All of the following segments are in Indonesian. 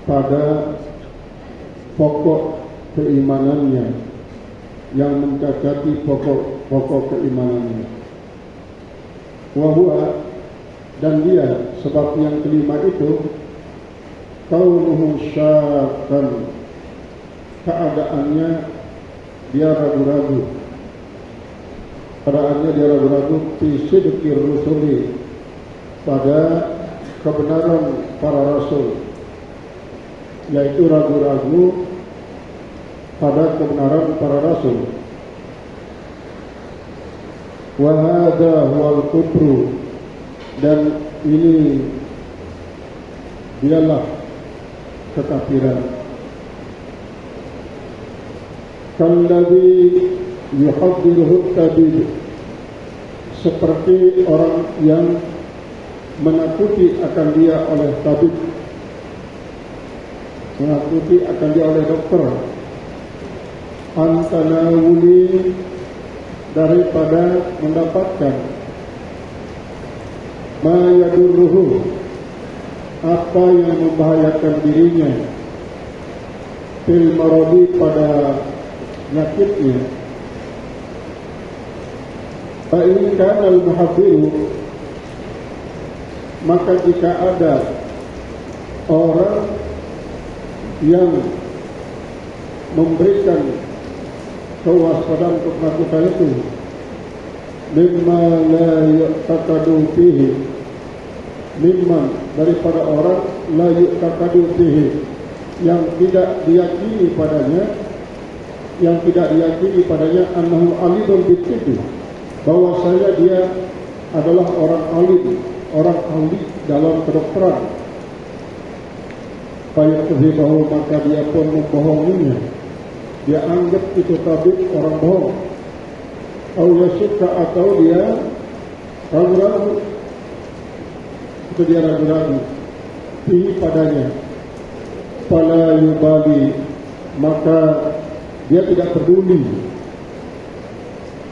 pada pokok keimanannya, yang mencacati pokok keimanannya. Wahua, dan dia, sebab yang kelima itu, kaunuhu syakkan, keadaannya dia ragu-ragu, fi sidqir rusuli, pada kebenaran para rasul, yaitu ragu-ragu pada kebenaran para rasul. Wa hadza huwal kufru, dan ini dialah kekafiran. Kalladzi yuhaddiruhu tabib, seperti orang yang menakuti akan dia oleh tabib, menakuti akan dia oleh dokter, antanawuli, daripada mendapatkan ma yadurruhu, apa yang membahayakan dirinya, fil maradi, pada penyakitnya. Fa in kana al-muhabbiru, maka jika ada orang yang memberikan kewaspadaan untuk melakukan itu, mimma la yu'taqadu fihi, mimman, daripada orang la yu'taqadu fihi, yang tidak diyakini padanya, annahu alimun bittibbi, bahwasanya dia adalah orang alim, orang ahli dalam kedokteran. Fayakdzibahu, maka dia pun membohonginya, dia anggap itu tabib orang bohong. Au yashukka, atau dia ragu-ragu, itu dia ragu-ragu fihi, padanya. Fala yubali, maka dia tidak peduli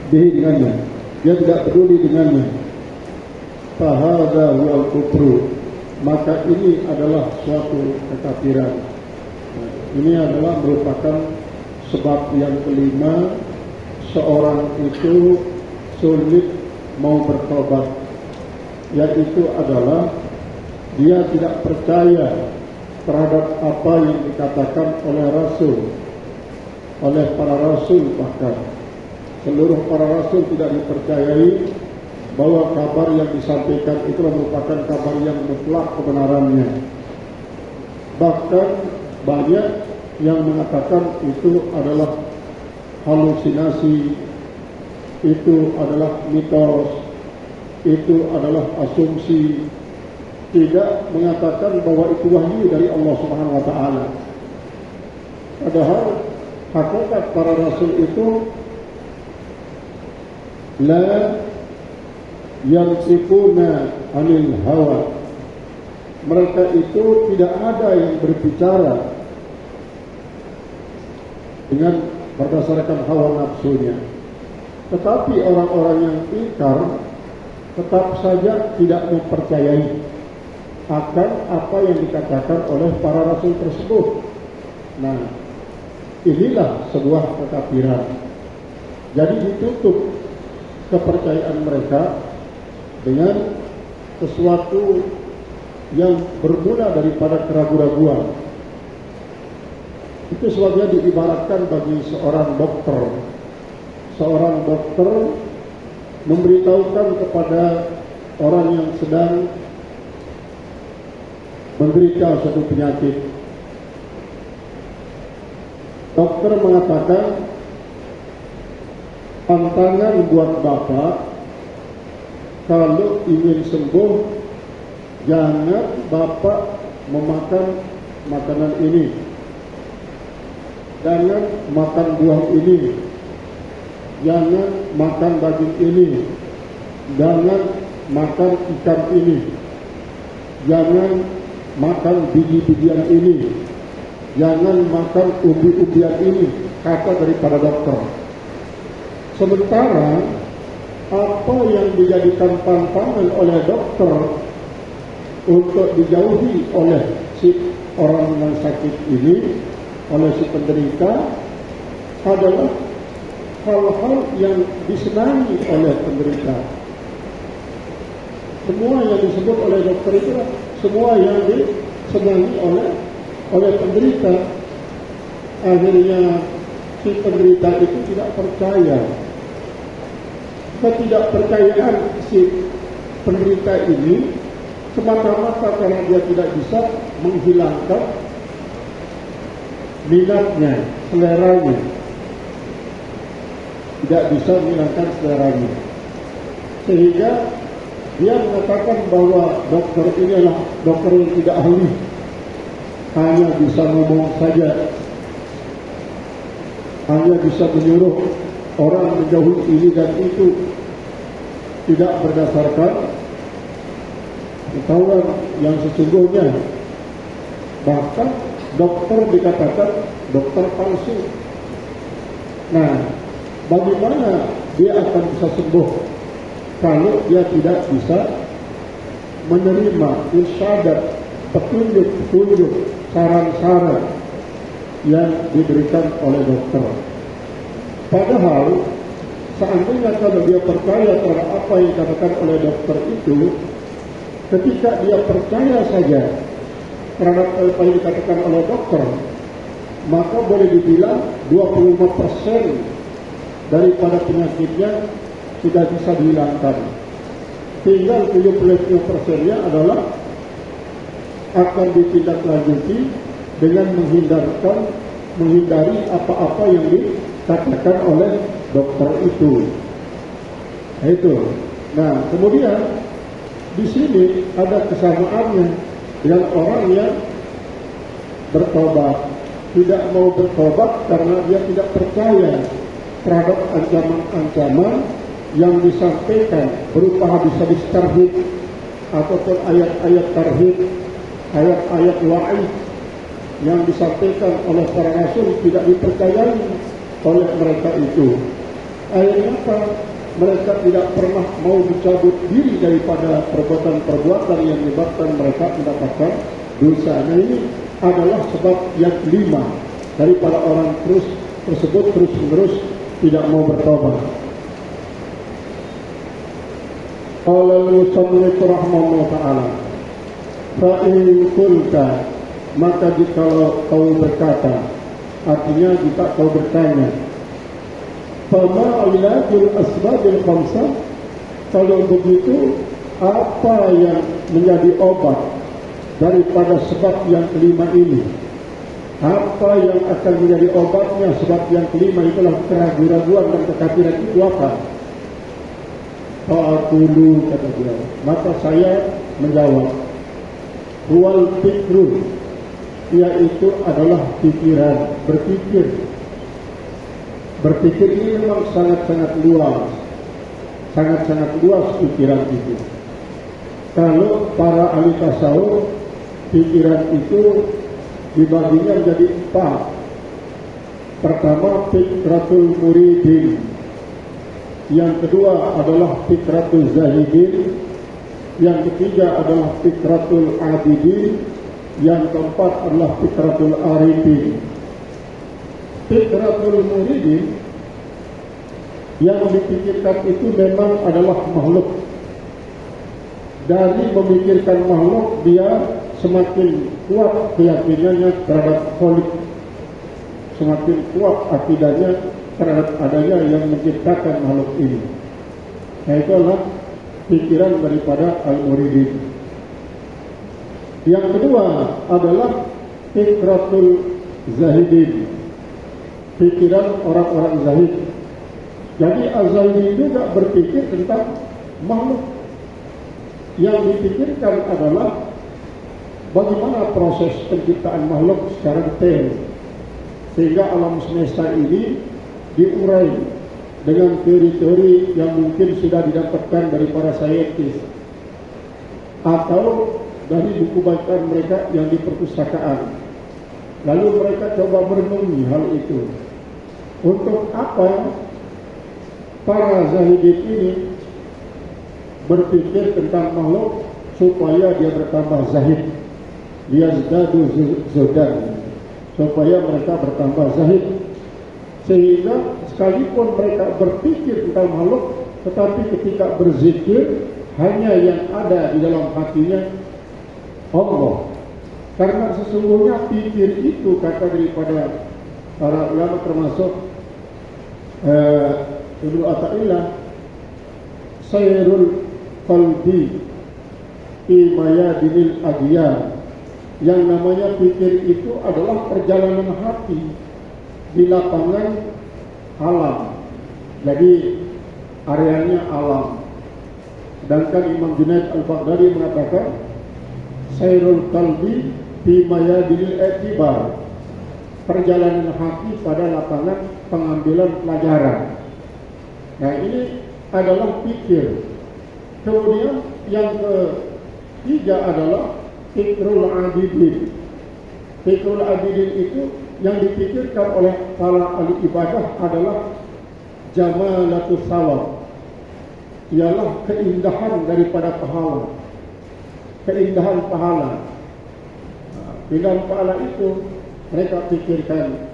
bihi, dengannya, dia tidak peduli dengannya. Fahadza huwal kufru, maka ini adalah suatu kekafiran. Ini adalah merupakan sebab yang kelima seorang itu sulit mau bertobat, yaitu adalah dia tidak percaya terhadap apa yang dikatakan oleh Rasul, oleh para Rasul. Bahkan seluruh para Rasul tidak dipercayai bahwa kabar yang disampaikan itu merupakan kabar yang mutlak kebenarannya. Bahkan banyak yang mengatakan itu adalah halusinasi, itu adalah mitos, itu adalah asumsi, tidak mengatakan bahwa itu wahyu dari Allah Subhanahu wa taala. Padahal hakikat para rasul itu la yantiquna anil hawa, mereka itu tidak ada yang berbicara dengan berdasarkan hawa nafsunya. Tetapi orang-orang yang ingkar tetap saja tidak mempercayai akan apa yang dikatakan oleh para rasul tersebut. Nah, inilah sebuah kekafiran. Jadi ditutup kepercayaan mereka dengan sesuatu yang bermula daripada keraguan-raguan. Itu sebabnya diibaratkan bagi seorang dokter. Seorang dokter memberitahukan kepada orang yang sedang menderita suatu penyakit. Dokter mengatakan, tantangan buat Bapak, kalau ingin sembuh, jangan Bapak memakan makanan ini, jangan makan buah ini, jangan makan daging ini, jangan makan ikan ini, jangan makan biji-bijian ini, jangan makan umbi-umbian ini, kata daripada dokter. Sementara apa yang dijadikan pantangan oleh dokter untuk dijauhi oleh si orang yang sakit ini, oleh si penderita, adalah hal-hal yang disenangi oleh penderita. Semua yang disebut oleh dokter itu semua yang disenangi oleh penderita. Akhirnya si penderita itu tidak percaya. Ketidakpercayaan si penderita ini semata-mata karena dia tidak bisa menghilangkan minatnya, seleranya. Tidak bisa menghilangkan seleranya. Sehingga dia mengatakan bahwa dokter ini adalah dokter yang tidak ahli, hanya bisa ngomong saja, hanya bisa menyuruh orang menjauhi ini dan itu, tidak berdasarkan pengetahuan yang sesungguhnya. Bahkan dokter dikatakan dokter palsu. Nah, bagaimana dia akan bisa sembuh kalau dia tidak bisa menerima irsyadat, petunjuk-petunjuk, saran-saran yang diberikan oleh dokter? Padahal seandainya kalau dia percaya terhadap apa yang dikatakan oleh dokter itu, ketika dia percaya saja terhadap apa yang dikatakan oleh dokter, maka boleh dibilang 25% daripada penyakitnya sudah bisa dihilangkan. Tinggal 75%-nya adalah akan ditindaklanjuti dengan menghindari apa-apa yang dikatakan oleh dokter itu. Nah, kemudian di sini ada kesamaannya dengan orang yang bertobat. Tidak mau bertobat karena dia tidak percaya terhadap ancaman-ancaman yang disampaikan berupa hadis-hadis tarhib ataupun ayat-ayat tarhib, ayat-ayat wa'id yang disampaikan oleh para rasul, tidak dipercayai oleh mereka itu. Akhirnya apa? Mereka tidak pernah mau mencabut diri daripada perbuatan-perbuatan yang menyebabkan mereka mendapatkan dosa. Nah, ini adalah sebab yang kelima daripada orang tersebut terus-menerus tidak mau bertobat. Qala al-musannif rahimahullah ta'ala, fa in kunta, maka jika kau berkata, artinya jika kau bertanya, fama ilajul asbabil khamsah, kalau begitu apa yang menjadi obat daripada sebab yang kelima ini? Apa yang akan menjadi obatnya sebab yang kelima itulah keraguan-raguan dan kekafiran itu apa? Fa'aqulu, kata dia, maka saya menjawab, huwal fikru, yaitu adalah pikiran, berpikir. Berpikir ini memang sangat-sangat luas, sangat-sangat luas pikiran itu. Kalau para ahli tasawuf, pikiran itu dibaginya menjadi 4. Pertama, fikratul muridin. Yang kedua adalah fikratul zahidin. Yang ketiga adalah fikratul abidin. Yang keempat adalah fikratul arifin. Fikratul muridin yang dipikirkan itu memang adalah makhluk. Dari memikirkan makhluk, dia semakin kuat keyakinannya terhadap Khalik, semakin kuat akidahnya terhadap adanya yang menciptakan makhluk ini. Nah, itu adalah pikiran daripada al-muridin. Yang kedua adalah fikratul zahidin, pikiran orang-orang zahid. Jadi az-zahidin juga berpikir tentang makhluk. Yang dipikirkan adalah bagaimana proses penciptaan makhluk secara detail, sehingga alam semesta ini diurai dengan teori-teori yang mungkin sudah didapatkan dari para saintis atau dari buku bacaan mereka yang di perpustakaan. Lalu mereka coba merenungi hal itu. Untuk apa para zahidin ini berpikir tentang makhluk? Supaya dia bertambah zahid, liyazdadu zuhdan, supaya mereka bertambah zahid. Sehingga sekalipun mereka berpikir tentang makhluk, tetapi ketika berzikir hanya yang ada di dalam hatinya Allah. Karena sesungguhnya pikir itu, kata daripada para ulama termasuk Ibnu Athaillah, sayrul qalbi fi mayadinil adiyar. Yang namanya pikir itu adalah perjalanan hati di lapangan alam. Jadi areanya alam. Sedangkan Imam Junaid Al-Baghdadi mengatakan sayrul qalbi fi mayadinil i'tibar, perjalanan hati pada lapangan pengambilan pelajaran. Nah, ini adalah pikir. Kemudian yang ketiga adalah fikrul abidin. Fikrul abidin itu yang dipikirkan oleh para ahli ibadah adalah jamalatus sawab, ialah keindahan daripada pahala. Keindahan pahala. Keindahan pahala itu mereka pikirkan.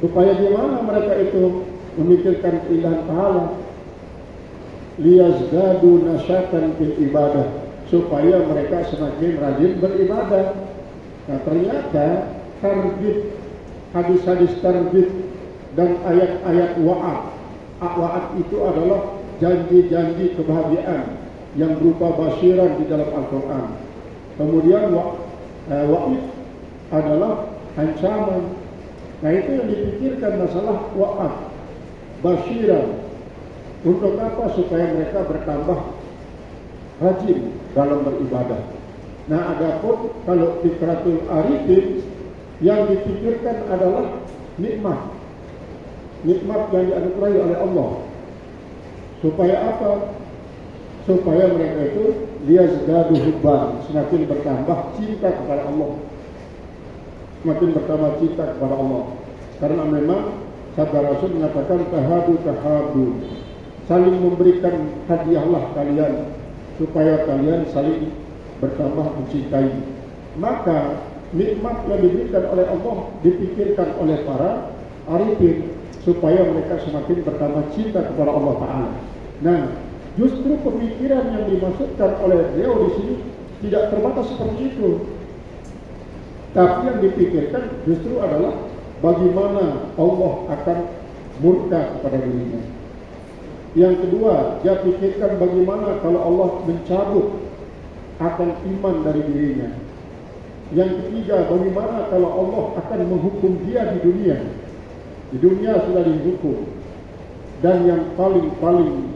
Supaya gimana mereka itu memikirkan keindahan pahala? Liyazdadu nasyatan fil ibadah, supaya mereka semakin rajin beribadah. Nah, ternyata targhib, hadis-hadis targhib dan ayat-ayat wa'ad. Wa'ad itu adalah janji-janji kebahagiaan yang berupa basyiran di dalam Al-Quran. Kemudian wa'id adalah ancaman. Nah, itu yang dipikirkan masalah wa'ad, basyiran. Untuk apa? Supaya mereka bertambah rajin dalam beribadah. Nah, adapun kalau fikratul arifin, yang dipikirkan adalah nikmat. Nikmat yang dianugerahi oleh Allah. Supaya apa? Supaya mereka itu liyazdadu hubban, semakin bertambah cinta kepada Allah. Semakin bertambah cinta kepada Allah. Karena memang sabda Rasul mengatakan tahadu, saling memberikan hadiahlah kalian, supaya kalian saling bertambah mencintai. Maka nikmat yang diberikan oleh Allah dipikirkan oleh para arifin, supaya mereka semakin bertambah cinta kepada Allah Ta'ala. Nah, justru pemikiran yang dimaksudkan oleh beliau di sini tidak terbatas seperti itu. Tapi yang dipikirkan justru adalah bagaimana Allah akan murka kepada dirinya. Yang kedua, dia pikirkan bagaimana kalau Allah mencabut akan iman dari dirinya. Yang ketiga, bagaimana kalau Allah akan menghukum dia di dunia. Di dunia sudah dihukum. Dan yang paling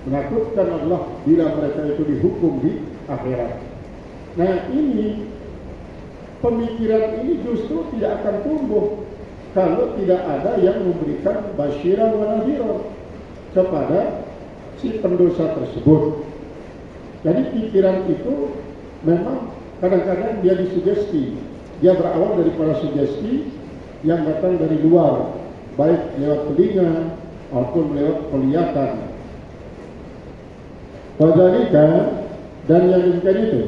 menakutkan adalah bila mereka itu dihukum di akhirat. Nah, ini pemikiran ini justru tidak akan tumbuh kalau tidak ada yang memberikan basyiran wa nadhiran kepada si pendosa tersebut. Jadi pikiran itu memang kadang-kadang dia disugesti. Dia berawal daripada sugesti yang datang dari luar, baik lewat telinga maupun lewat penglihatan. Wadzalika, dan yang demikian itu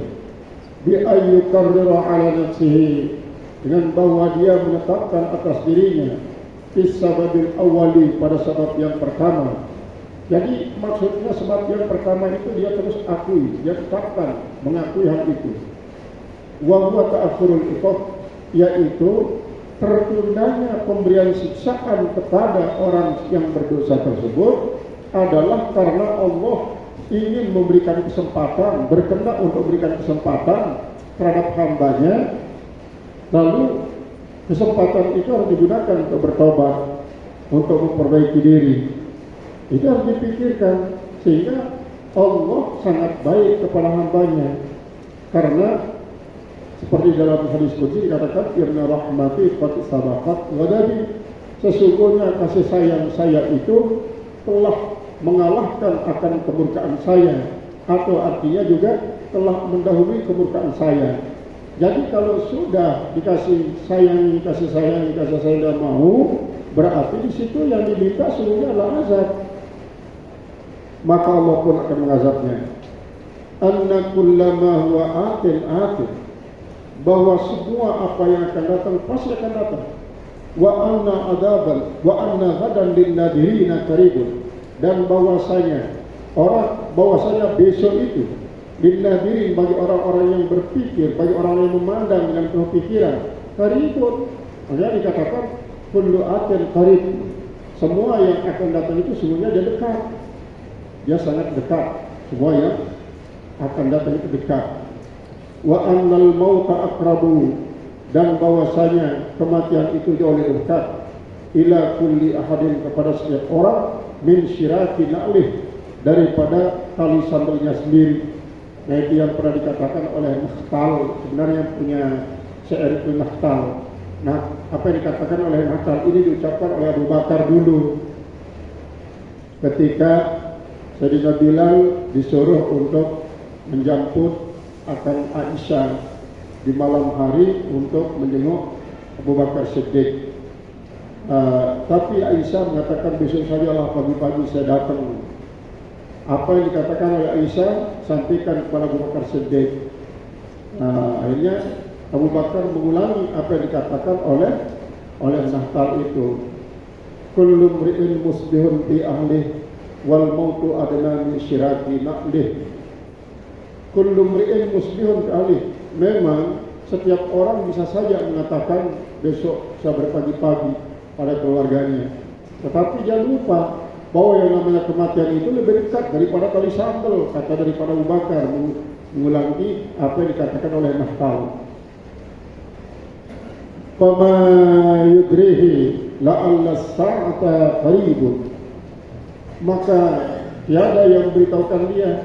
bi ayyukarriru ala nafsihi, dengan bahwa dia menetapkan atas dirinya fis sababil awwali, pada sebab yang pertama. Jadi maksudnya sebab yang pertama itu dia terus akui, dia tetapkan, mengakui hal itu. Wa huwa ta'akhurul iqab, yaitu tertundanya pemberian siksaan kepada orang yang berdosa tersebut adalah karena Allah ingin memberikan kesempatan, berkehendak untuk memberikan kesempatan terhadap hambanya. Lalu kesempatan itu harus digunakan untuk bertobat, untuk memperbaiki diri. Itu harus dipikirkan, sehingga Allah sangat baik kepada hambanya. Karena seperti dalam hadis qudsi dikatakan, inna rahmati qad sabaqat ghadabi, sesungguhnya kasih sayang saya itu telah mengalahkan akan kemurkaan saya, atau artinya juga telah mendahului kemurkaan saya. Jadi kalau sudah dikasih sayang tidak mau, berarti di situ yang diminta sebenarnya adalah azab. Maka Allah pun akan mengazabnya. Anna kullama huwa atin, bahwa semua apa yang akan datang pasti akan datang. Wa anna adaban wa anna ghadan lin nadirina qaribun, dan bahwasanya besok itu lin nadirin, bagi orang-orang yang berpikir, bagi orang yang memandang dengan penuh pikiran, qaribun. Makanya dikatakan kullu atin qarib, semua yang akan datang itu semuanya dia dekat, dia sangat dekat, semua yang akan datang itu dekat. Wa annal mauta aqrabu, dan bahwasanya kematian itu jauh lebih dekat, ila kulli ahadin, kepada setiap orang, min syiraki na'lih, daripada tali sandalnya sendiri. Nah, itu yang pernah dikatakan oleh Nakhtal, sebenarnya punya syair itu Nakhtal. Nah, apa yang dikatakan oleh Nakhtal ini diucapkan oleh Abu Bakar dulu ketika Sayyidina Bilal disuruh untuk menjemput akan Aisyah di malam hari untuk menjenguk Abu Bakar Siddiq. Tapi Aisyah mengatakan besok sajalah pagi-pagi saya datang. Apa yang dikatakan oleh Aisyah sampaikan kepada Abu Bakar Siddiq. Akhirnya Abu Bakar mengulangi apa yang dikatakan oleh Nakhtal itu. Kullu mri'in musbihun bi ahlih wal mautu adna min syiraki na'lih. Kullu mri'in musbihun bi ahlih. Memang setiap orang bisa saja mengatakan besok saya berpagi-pagi pada keluarganya. Tetapi jangan lupa bahwa yang namanya kematian itu lebih dekat daripada tali sandal, kata daripada Abu Bakar, mengulangi apa yang dikatakan oleh Nakhtal. Fama yudrihi la'alla as-sa'ata qaribun, maka tiada yang memberitahukan dia,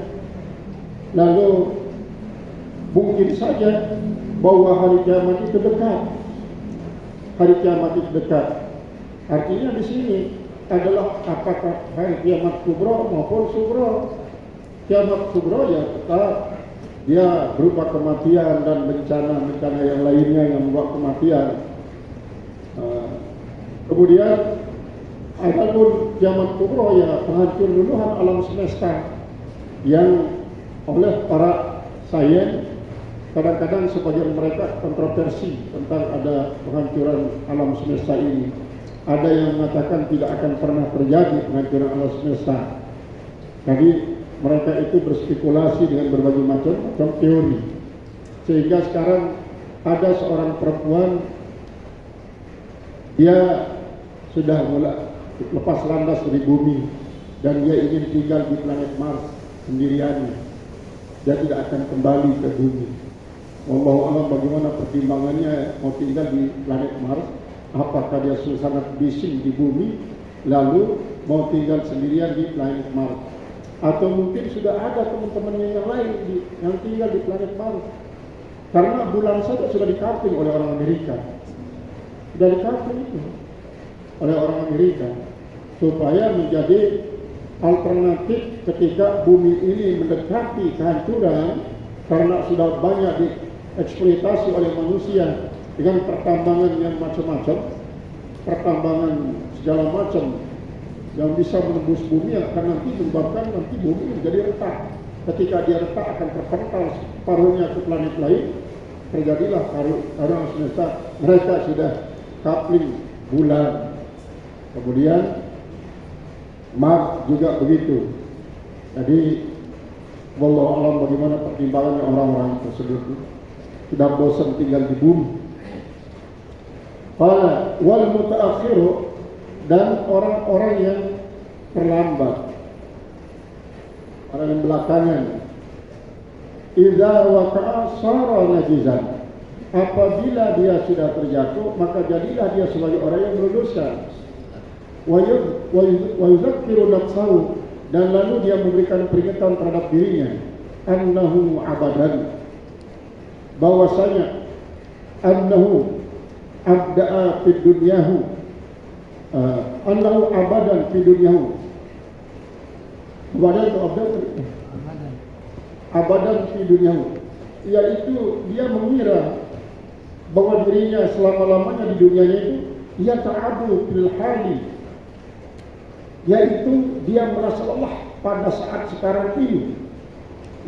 lalu mungkin saja bahwa hari kiamat itu dekat. Hari kiamat itu dekat. Artinya di sini adalah apakah hari kiamat kubro maupun sugro. Kiamat kubro ya tetap dia berupa kematian dan bencana-bencana yang lainnya yang membawa kematian. Kemudian adapun kiamat kubro ya penghancur luluhan alam semesta yang oleh para sains kadang-kadang sebagian mereka kontroversi tentang ada penghancuran alam semesta ini. Ada yang mengatakan tidak akan pernah terjadi penghancuran alam semesta. Jadi mereka itu berspekulasi dengan berbagai macam teori. Sehingga sekarang ada seorang perempuan, dia sudah mulai lepas landas dari bumi dan dia ingin tinggal di planet Mars sendiriannya. Dia tidak akan kembali ke bumi. Wallahu a'lam bagaimana pertimbangannya mau tinggal di planet Mars. Apakah dia sangat bising di bumi lalu mau tinggal sendirian di planet Mars, atau mungkin sudah ada teman-temannya yang lain yang tinggal di planet Mars. Karena bulan saja sudah dikapling oleh orang Amerika, sudah dikapling itu oleh orang Amerika supaya menjadi alternatif ketika bumi ini mendekati kehancuran karena sudah banyak dieksploitasi oleh manusia dengan pertambangan yang macam-macam, pertambangan segala macam yang bisa menembus bumi akan nanti menyebabkan nanti bumi menjadi retak. Ketika dia retak akan terpental paruhnya ke planet lain, terjadilah paruh semesta. Mereka sudah coupling bulan, kemudian Mars juga begitu. Jadi wallahu a'lam bagaimana pertimbangan orang-orang tersebut. Sudah bosan tinggal di bumi. Qala wal mutaakhiru, dan orang-orang yang terlambat, orang yang belakangan, idza waqa'a sara najizan, apabila dia sudah terjatuh maka jadilah dia sebagai orang yang berdosa. Wa yuzakkiru nafsahu, dan lalu dia memberikan peringatan terhadap dirinya, annahu abadan, bahwasanya annahu abda'a fid dunyahu, annahu abadan fid dunyahu. Abadan atau abadan fid dunyahu, yaitu dia mengira bahwa dirinya selama-lamanya di dunianya itu ia ta'abu fil hali, yaitu dia merasa lelah pada saat sekarang ini,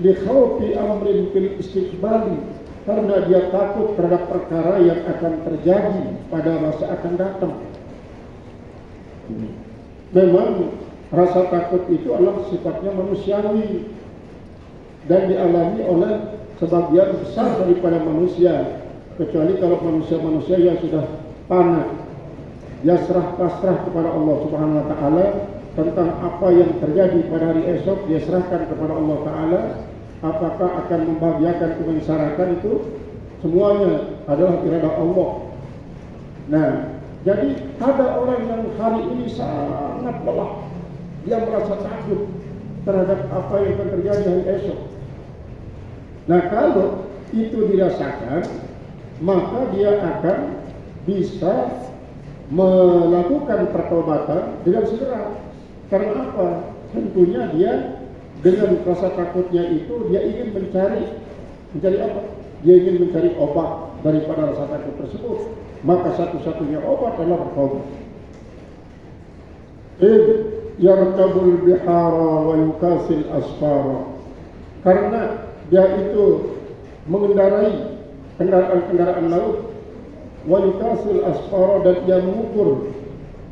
li khawfi amrin fil istiqbali, karena dia takut terhadap perkara yang akan terjadi pada masa akan datang. Memang rasa takut itu adalah sifatnya manusiawi dan dialami oleh sebagian besar daripada manusia, kecuali kalau manusia-manusia yang sudah panah, dia serah pasrah kepada Allah Subhanahu wa taala tentang apa yang terjadi pada hari esok. Dia serahkan kepada Allah taala, apakah akan membahagiakan atau menyengsarakan, itu semuanya adalah iradah Allah. Nah, jadi ada orang yang hari ini sangat lelah, dia merasa takut terhadap apa yang akan terjadi hari esok. Nah, kalau itu dirasakan, maka dia akan bisa melakukan pertobatan dengan segera. Karena apa? Tentunya dia dengan rasa takutnya itu dia ingin mencari apa? Dia ingin mencari obat daripada rasa takut tersebut. Maka satu-satunya obat adalah bertobat. Yarkabul bihara wa yukasil asfara. Karena dia itu mengendarai kendaraan laut, wa yukasil asfara, dan dia mengukur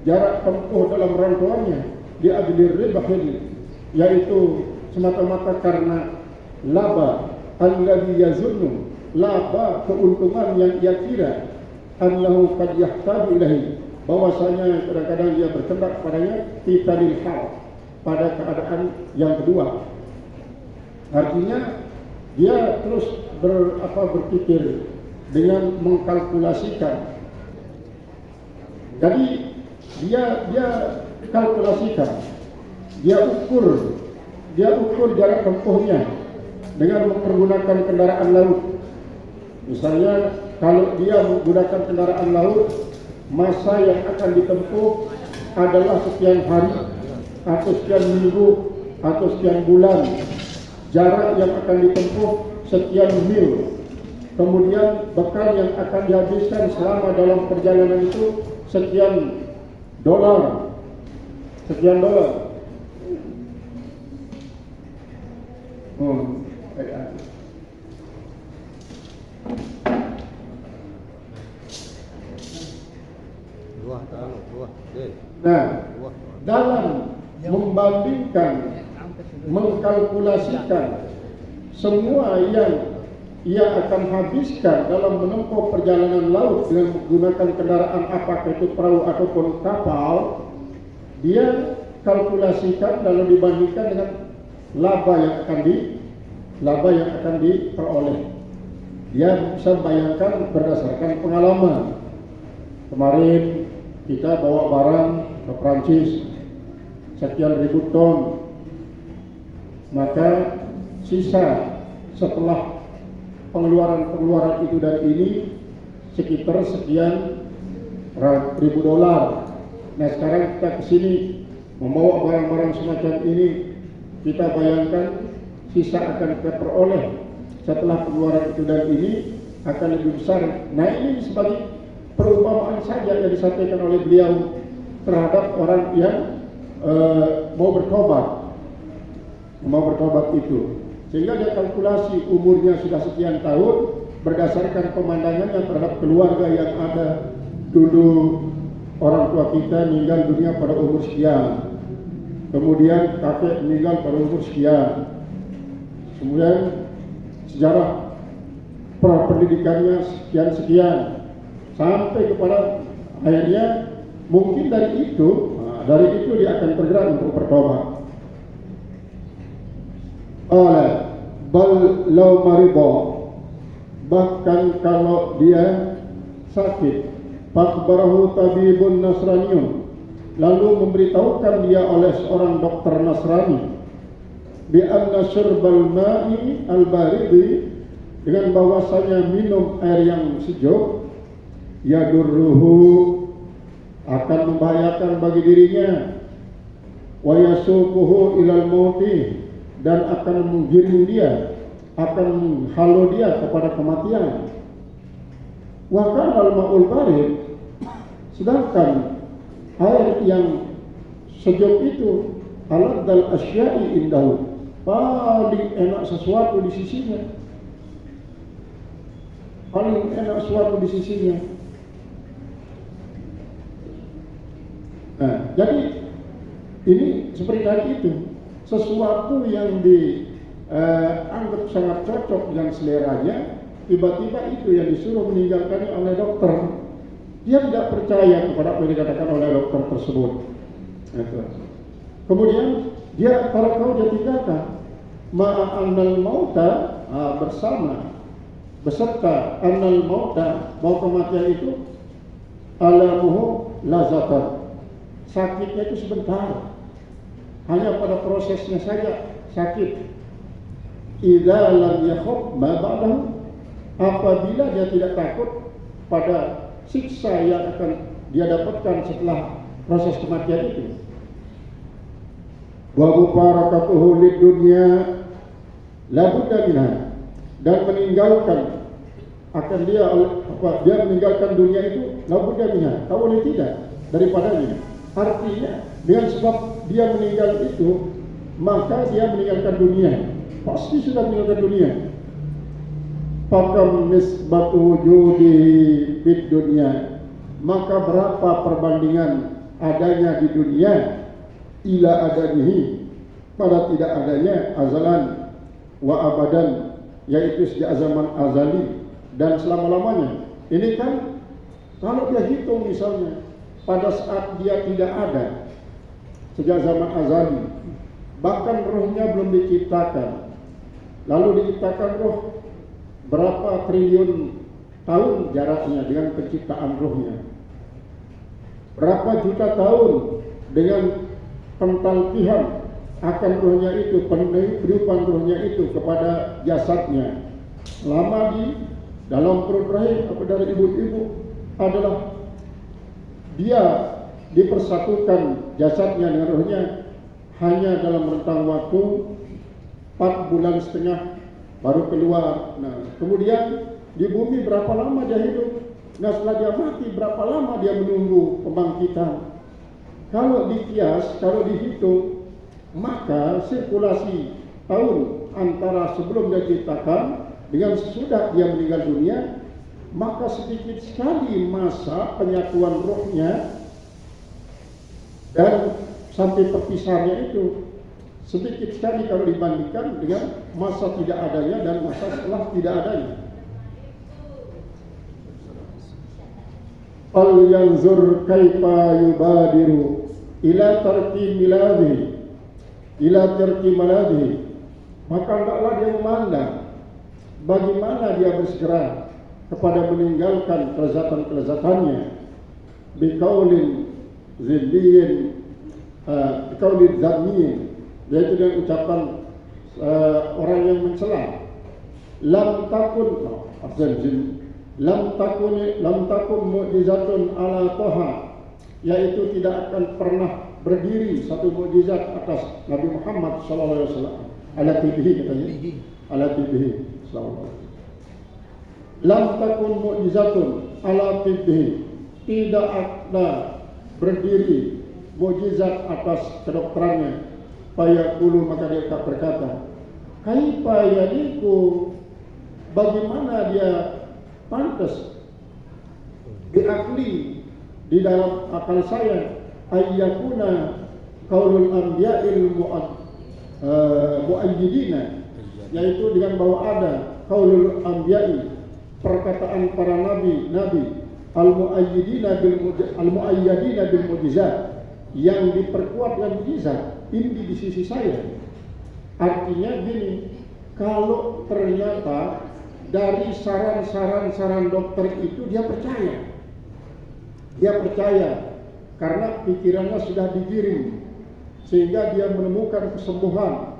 jarak tempuh dalam rantauannya di ajlir ribahin, yaitu semata-mata karena laba alladhi yazunnu, laba keuntungan yang ia kira, annahu qad yahtaju ilahi, bahwasanya kadang-kadang dia berkendak padanya fitanil hal, pada keadaan yang kedua. Artinya dia terus berpikir dengan mengkalkulasikan. Jadi dia kalkulasikan, dia ukur jarak tempuhnya dengan mempergunakan kendaraan laut. Misalnya kalau dia menggunakan kendaraan laut, masa yang akan ditempuh adalah sekian hari atau sekian minggu atau sekian bulan. Jarak yang akan ditempuh sekian mil. Kemudian bekal yang akan dihabiskan selama dalam perjalanan itu sekian dolar. Nah, dalam membandingkan, mengkalkulasikan semua yang ia akan habiskan dalam menempuh perjalanan laut dengan menggunakan kendaraan, apakah itu perahu ataupun kapal, dia kalkulasikan lalu dibandingkan dengan laba yang akan diperoleh. Dia bisa bayangkan berdasarkan pengalaman. Kemarin kita bawa barang ke Prancis sekian ribu ton, maka sisa setelah pengeluaran itu dan ini sekitar sekian ribu dolar. Nah, sekarang kita kesini membawa barang-barang semacam ini, kita bayangkan sisa akan kita peroleh setelah pengeluaran itu dan ini akan lebih besar. Nah, ini sebagai perumpamaan saja yang disampaikan oleh beliau terhadap orang yang mau bertobat itu. Sehingga dia kalkulasi umurnya sudah sekian tahun berdasarkan pemandangannya terhadap keluarga yang ada. Dulu orang tua kita meninggal dunia pada umur sekian, kemudian kakek meninggal pada umur sekian, kemudian sejarah pendidikannya sekian, sampai kepada akhirnya mungkin dari itu dia akan bergerak untuk bertobat. Bal law marido, bahkan kalau dia sakit, fakbarahu tabibun nasraniyun, lalu memberitahukan dia oleh seorang dokter Nasrani, bi anna syurbal ma'i al-baridi, dengan bahwasanya minum air yang sejuk, yadurruhu, akan membahayakan bagi dirinya, wa yasuquhu ilal mauti, dan akan menggiring dia, akan menghalau dia kepada kematian. Wa kana al-ma'ul barid, sedangkan air yang sejuk itu aladdal asya'i indahu, paling enak sesuatu di sisinya. paling enak suatu di sisinya. Nah, jadi ini seperti tadi itu, sesuatu yang dianggap sangat cocok dengan seleranya, tiba-tiba itu yang disuruh meninggalkan oleh dokter. Dia tidak percaya kepada apa yang dikatakan oleh dokter tersebut. Kemudian dia tinggalkan ma'annal mauta beserta annal mauta, bahwa kematian itu alamuhu lazatan, sakitnya itu sebentar, hanya pada prosesnya saja sakit. Idza lam yakhaf ma ba'dahu, apabila dia tidak takut pada siksa yang akan dia dapatkan setelah proses kematian itu. Wa mubarakatuhu lid dunya la budda minha, dan meninggalkan akan dia meninggalkan dunia itu la budda minha, tak boleh tidak daripadanya. Artinya dengan sebab dia meninggal itu, maka dia meninggalkan dunia, pasti sudah meninggalkan dunia. Fakam nisbatu wujudi bid dunia, maka berapa perbandingan adanya di dunia ila adanihi, pada tidak adanya azalan wa abadan, yaitu sejak zaman azali dan selama-lamanya. Ini kan kalau dia hitung misalnya pada saat dia tidak ada sejak zaman azali, bahkan rohnya belum diciptakan, lalu diciptakan roh, berapa triliun tahun jaraknya dengan penciptaan rohnya, berapa juta tahun dengan pentalqihan akan rohnya itu, penerimaan rohnya itu kepada jasadnya. Lama di dalam perut rahim atau dari ibu-ibu adalah dia dipersatukan jasadnya dengan rohnya hanya dalam rentang waktu 4,5 bulan baru keluar. Nah, kemudian di bumi berapa lama dia hidup? Nah, setelah dia mati berapa lama dia menunggu pembangkitan? Kalau dikias, kalau dihitung, maka sirkulasi tahun antara sebelum dia diciptakan dengan sesudah dia meninggal dunia, maka sedikit sekali masa penyatuan rohnya dan sampai perpisahannya itu sedikit sekali kalau dibandingkan dengan masa tidak adanya dan masa setelah tidak adanya. Fal yanzur kaifa yubadiru ila tarki miladihi, maka hendaklah dia memandang bagaimana dia bersegera kepada meninggalkan kelezatan-kelezatannya, biqaulin zilliyin, biqaulin zammiyin, yaitu dengan ucapan orang yang mencela. Lam takun mu'jizatun ala toha, yaitu tidak akan pernah berdiri satu mukjizat atas Nabi Muhammad sallallahu alaihi wasallam. Ala tibihi katanya. Ala tibihi sallallahu alaihi wasallam. Lam takun mu'jizatun ala tibihi, tidak ada berdiri mukjizat atas kedokterannya. Fayaqulu, maka dia berkata, kaifa yaliku, bagaimana dia pantas diakli di dalam akal saya, ayyakuna qaulul anbiya'il mu'ayyidina, yaitu dengan bahwa ada qaulul anbiya'i, perkataan para nabi al-mu'ayyidina bil mu'jizat, yang diperkuat dengan mukjizat ini di sisi saya. Artinya gini, kalau ternyata dari saran dokter itu dia percaya karena pikirannya sudah digiring sehingga dia menemukan kesembuhan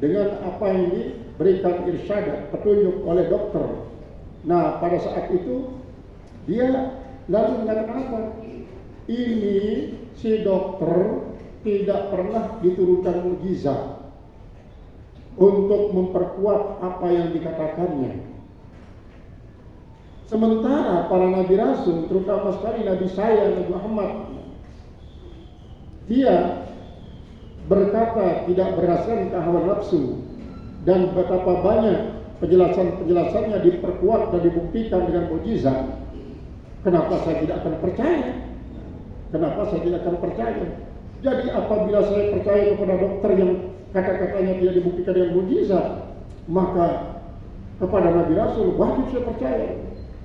dengan apa yang diberikan irsyad, petunjuk oleh dokter. Nah, pada saat itu dia lalu mengatakan apa? Ini si dokter tidak pernah diturunkan mukjizat untuk memperkuat apa yang dikatakannya. Sementara para nabi rasul, terutama sekali Nabi saya, Nabi Muhammad, dia berkata tidak berdasarkan hawa nafsu, dan betapa banyak penjelasannya diperkuat dan dibuktikan dengan mukjizat, kenapa saya tidak akan percaya? Kenapa saya tidak akan percaya? Jadi apabila saya percaya kepada dokter yang kata-katanya tidak dibuktikan dengan mukjizat, maka kepada Nabi Rasul wajib saya percaya.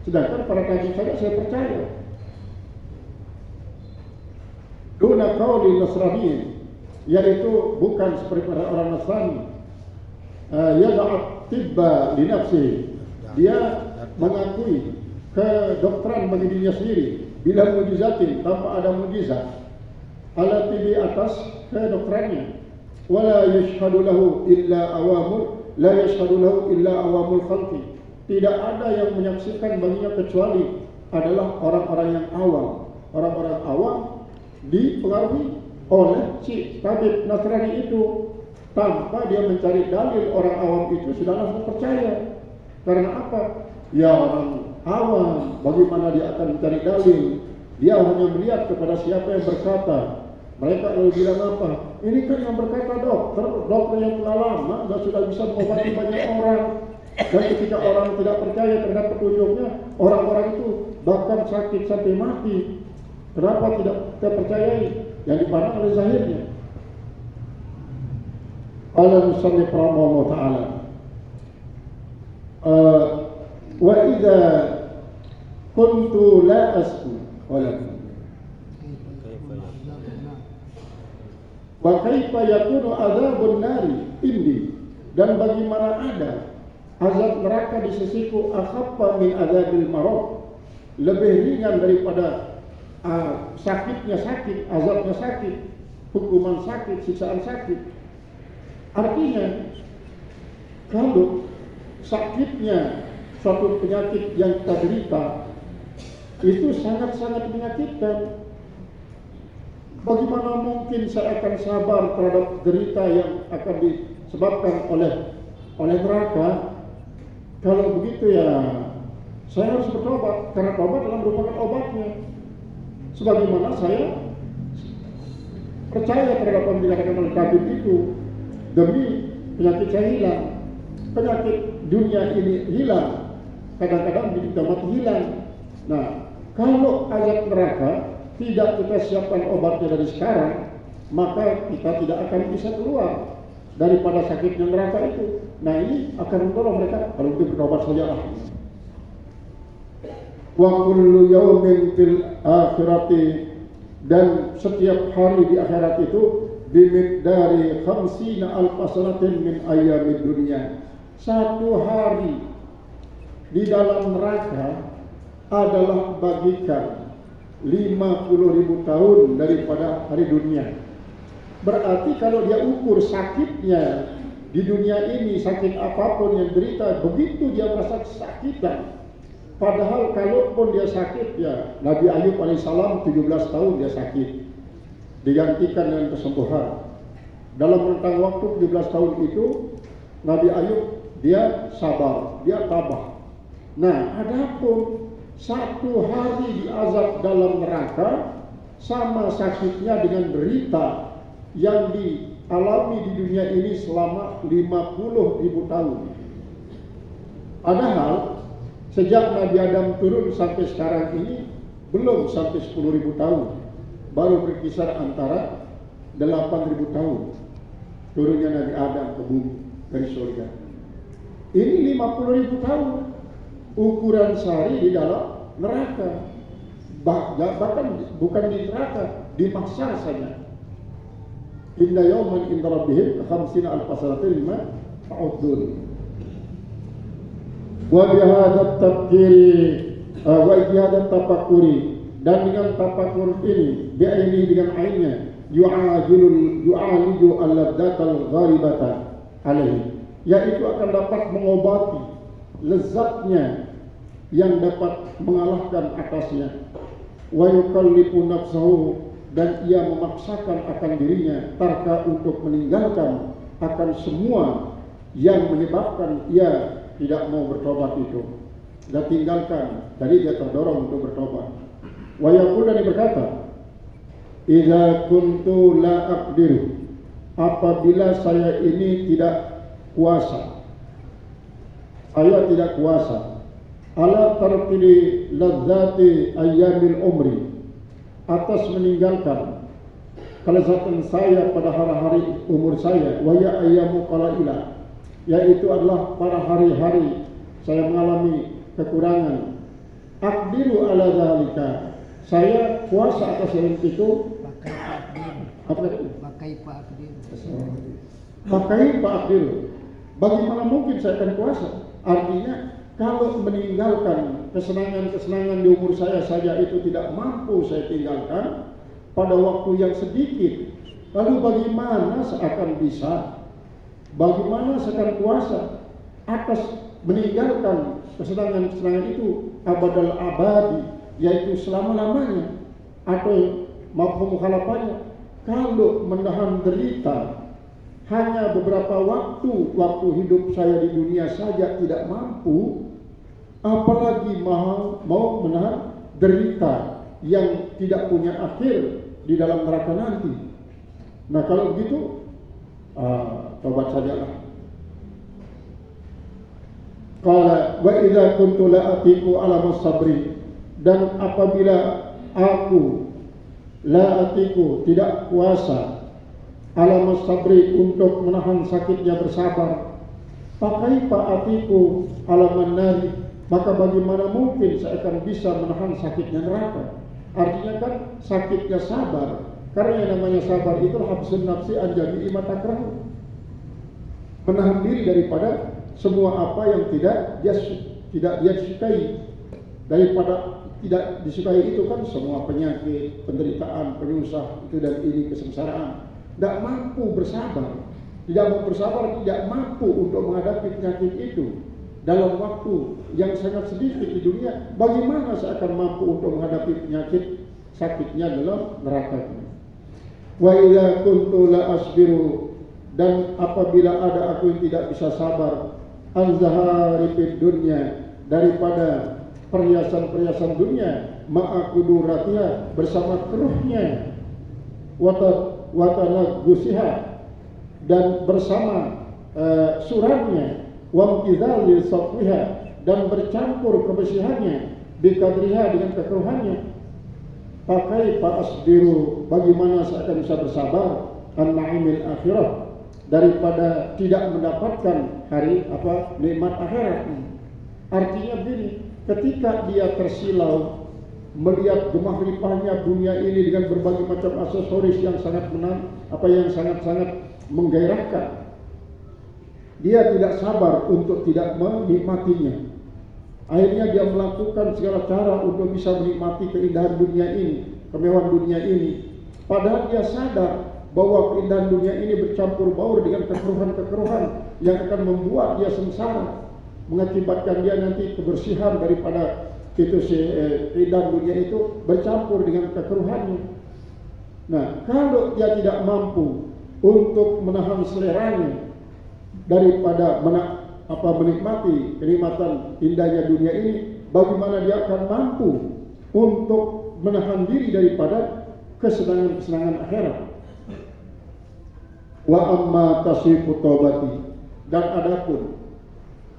Sedangkan para tabi'in saja saya percaya. Duna qauli Nasrani, yaitu bukan seperti pada orang Nasrani. Yada'at tibba li nafsi, dia mengakui kedokteran bagi dirinya sendiri bila mujizatin, tanpa ada mujizat, alati di atas kedokterannya. Wala yashhadu lahu illa awamul, la yashhadu lahu illa awamul khalqi, tidak ada yang menyaksikan baginya kecuali adalah orang-orang yang awam. Orang-orang awam dipengaruhi oleh si tabib Nasrani itu. Tanpa dia mencari dalil, orang awam itu sudah langsung percaya. Karena apa? Ya orang awam, bagaimana dia akan mencari dalil? Dia hanya melihat kepada siapa yang berkata. Mereka lalu bilang apa? Ini kan yang berkata dokter yang pengalaman dan sudah bisa mengobati banyak orang. Dan ketika orang tidak percaya terhadap petunjuknya, orang-orang itu bahkan sakit sampai mati. Kenapa tidak kita percayai? Yang dipandang oleh zahirnya. Allah musannif rahimahullah ta'ala, wa idza kuntu la asku wa kaifa yakunu adzabun nari indi, dan bagaimana ada azab neraka di sisiku akhaffa min adzabil marad, lebih ringan daripada sakitnya sakit, azabnya sakit, hukuman sakit, siksaan sakit. Artinya kalau sakitnya suatu penyakit yang kita derita itu sangat-sangat menyakitkan, bagaimana mungkin saya akan sabar terhadap derita yang akan disebabkan oleh neraka? Kalau begitu ya saya harus bertobat, karena tobat adalah merupakan obatnya. Sebagaimana saya percaya terhadap apa yang dikatakan oleh tabib itu, demi penyakit saya hilang, penyakit dunia ini hilang, kadang-kadang di kiamat hilang. Nah, kalau azab neraka tidak kita siapkan obatnya dari sekarang, maka kita tidak akan bisa keluar daripada sakitnya neraka itu. Nah, ini akan mendorong mereka kalau itu berobat sajalah. Wa kullu yawmin fil akhirati, dan setiap hari di akhirat itu bimiqdari 50 alfasanatin min ayyamid dunya, satu hari di dalam neraka adalah bagikan 50.000 tahun daripada hari dunia. Berarti kalau dia ukur sakitnya di dunia ini, sakit apapun yang derita, begitu dia merasa kesakitan. Padahal kalaupun dia sakit, ya Nabi Ayub alaihissalam 17 tahun dia sakit, digantikan dengan kesembuhan. Dalam rentang waktu 17 tahun itu Nabi Ayub dia sabar, dia tabah. Nah, adapun satu hari diazab dalam neraka sama sakitnya dengan derita yang dialami di dunia ini selama 50.000 tahun. Padahal sejak Nabi Adam turun sampai sekarang ini belum sampai 10.000 tahun, baru berkisar antara 8.000 tahun turunnya Nabi Adam ke bumi dari surga. Ini 50.000 tahun ukuran sehari di dalam neraka. Bahkan bukan di neraka, di mahsyar saja. Inna yawman inda rabbihim 50 alfasanatin lima ta'udun. Wa bihadza tafkiri wa bihadza tafakkuri, dan dengan tafakur ini, bi'aini dengan ainnya, yu'aliju al-ladzatal gharibata alaihi, yaitu akan dapat mengobati lezatnya yang dapat mengalahkan atasnya. Wa yukallifu nafsahu, dan ia memaksakan akan dirinya tarka untuk meninggalkan akan semua yang menyebabkan ia tidak mau bertobat itu. Dia tinggalkan, jadi dia terdorong untuk bertobat. Wa yaqul, dan berkata, idza kuntu la aqdiru, apabila saya ini tidak kuasa, ayat tidak kuasa ala tarkili ladzati ayyamil umri, atas meninggalkan kelezatan saya pada hari-hari umur saya, wa ya ayyamu qalailah, yaitu adalah para hari-hari saya mengalami kekurangan. Aqdiru ala dzalika, saya kuasa atas hal itu. Pakai Pak Akdir. Bagaimana mungkin saya akan kuasa? Artinya kalau meninggalkan kesenangan-kesenangan di umur saya saja itu tidak mampu saya tinggalkan pada waktu yang sedikit, lalu bagaimana saya akan bisa? Bagaimana saya akan kuasa atas meninggalkan kesenangan-kesenangan itu abadal abadi, yaitu selama-lamanya, atau mafhum mukhalafahnya, kalau menahan derita hanya beberapa waktu hidup saya di dunia saja tidak mampu, apalagi mau menahan derita yang tidak punya akhir di dalam neraka nanti. Nah kalau begitu, tobat sajalah. Qala wa idza kuntu la atiku ala masabri, dan apabila aku la atiku tidak kuasa ala masabri untuk menahan sakitnya bersabar, pakai pak atiku ala manari, maka bagaimana mungkin saya akan bisa menahan sakitnya neraka? Artinya kan sakitnya sabar, karena yang namanya sabar itu habsun nafsi an jami'i ma takrahu, menahan diri daripada semua apa yang tidak dia sukai. Daripada tidak disukai itu kan semua penyakit, penderitaan, penyusah itu dan ini, kesengsaraan. Tidak mampu bersabar, tidak mampu untuk menghadapi penyakit itu dalam waktu yang sangat sedikit di dunia. Bagaimana saya akan mampu untuk menghadapi penyakit sakitnya dalam neraka ini? Wa idza kuntu la asbiru, dan apabila ada aku yang tidak bisa sabar an zahari fid dunya, daripada perhiasan-perhiasan dunia, ma'akuduratiha, bersama keruhnya, watanagusiha, dan bersama suramnya, wamtidhali safwiha, dan bercampur kebersihannya, bikadriha, dengan kekeruhannya. Pakai pak asbiru, bagaimana saya akan bisa bersabar an-na'imil akhirah, daripada tidak mendapatkan nikmat akhirat. Artinya begini, ketika dia tersilau melihat gemah limpahnya dunia ini dengan berbagai macam aksesoris yang sangat sangat menggairahkan, dia tidak sabar untuk tidak menikmatinya. Akhirnya dia melakukan segala cara untuk bisa menikmati keindahan dunia ini, kemewahan dunia ini, padahal dia sadar bahwa keindahan dunia ini bercampur baur dengan kekeruhan-kekeruhan yang akan membuat dia sengsara, mengakibatkan dia nanti kebersihan daripada itu keindahan dunia itu bercampur dengan kekeruhannya. Nah, kalau dia tidak mampu untuk menahan seleranya daripada menikmati kenikmatan indahnya dunia ini, bagaimana dia akan mampu untuk menahan diri daripada kesenangan-kesenangan akhirat? Wa amma tasifu taubati, dan adapun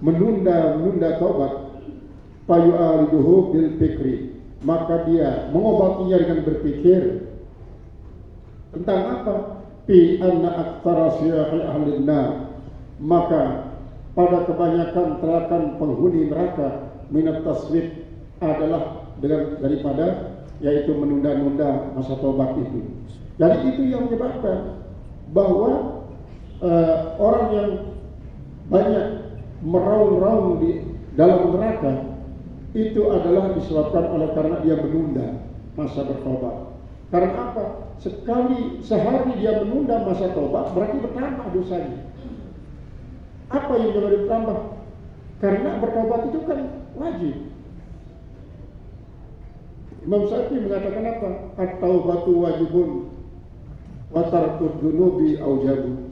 menunda tobat, fayu'ariduhu bil fikri, maka dia mengobatinya dengan berpikir tentang apa? Fi anna aktsara syiahi ahli nar, maka pada kebanyakan terakan penghuni neraka minat taswif adalah daripada yaitu menunda-nunda masa tobat itu. Jadi itu yang menyebabkan bahwa orang yang banyak meraung-raung di dalam neraka itu adalah disebabkan karena dia menunda masa bertobat. Karena apa? Sehari dia menunda masa tobat, berarti bertambah dosanya. Apa yang jadi bertambah? Karena bertobat itu kan wajib. Imam Syafi'i mengatakan apa? At-taubatu wajibun wa tarkud dunubi aujabu.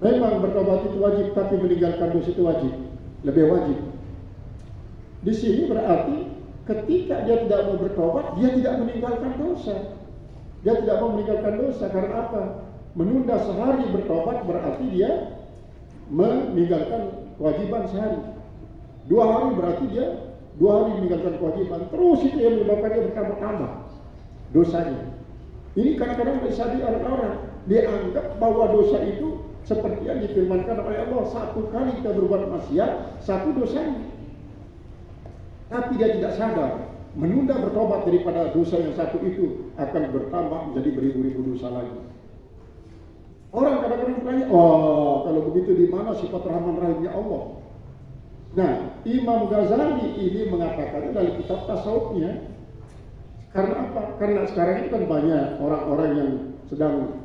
Memang bertobat itu wajib, tapi meninggalkan dosa itu wajib, lebih wajib. Di sini berarti ketika dia tidak mau bertobat, dia tidak meninggalkan dosa. Dia tidak mau meninggalkan dosa karena apa? Menunda sehari bertobat berarti dia meninggalkan kewajiban sehari. 2 hari berarti dia 2 hari meninggalkan kewajiban. Terus itu yang menyebabkan dia bertambah-tambah dosanya. Ini kadang-kadang disadari orang-orang. Dia anggap bahwa dosa itu seperti yang difirmankan oleh Allah, 1 kali kita berbuat maksiat, 1 dosanya. Tapi dia tidak sadar, menunda bertobat daripada dosa yang 1 itu akan bertambah menjadi beribu-ribu dosa lagi. Orang kadang-kadang bertanya, oh kalau begitu di mana sifat Rahman Rahimnya Allah? Nah, Imam Ghazali ini mengatakan dalam kitab tasawufnya. Karena apa? Karena sekarang ini kan banyak orang-orang yang sedang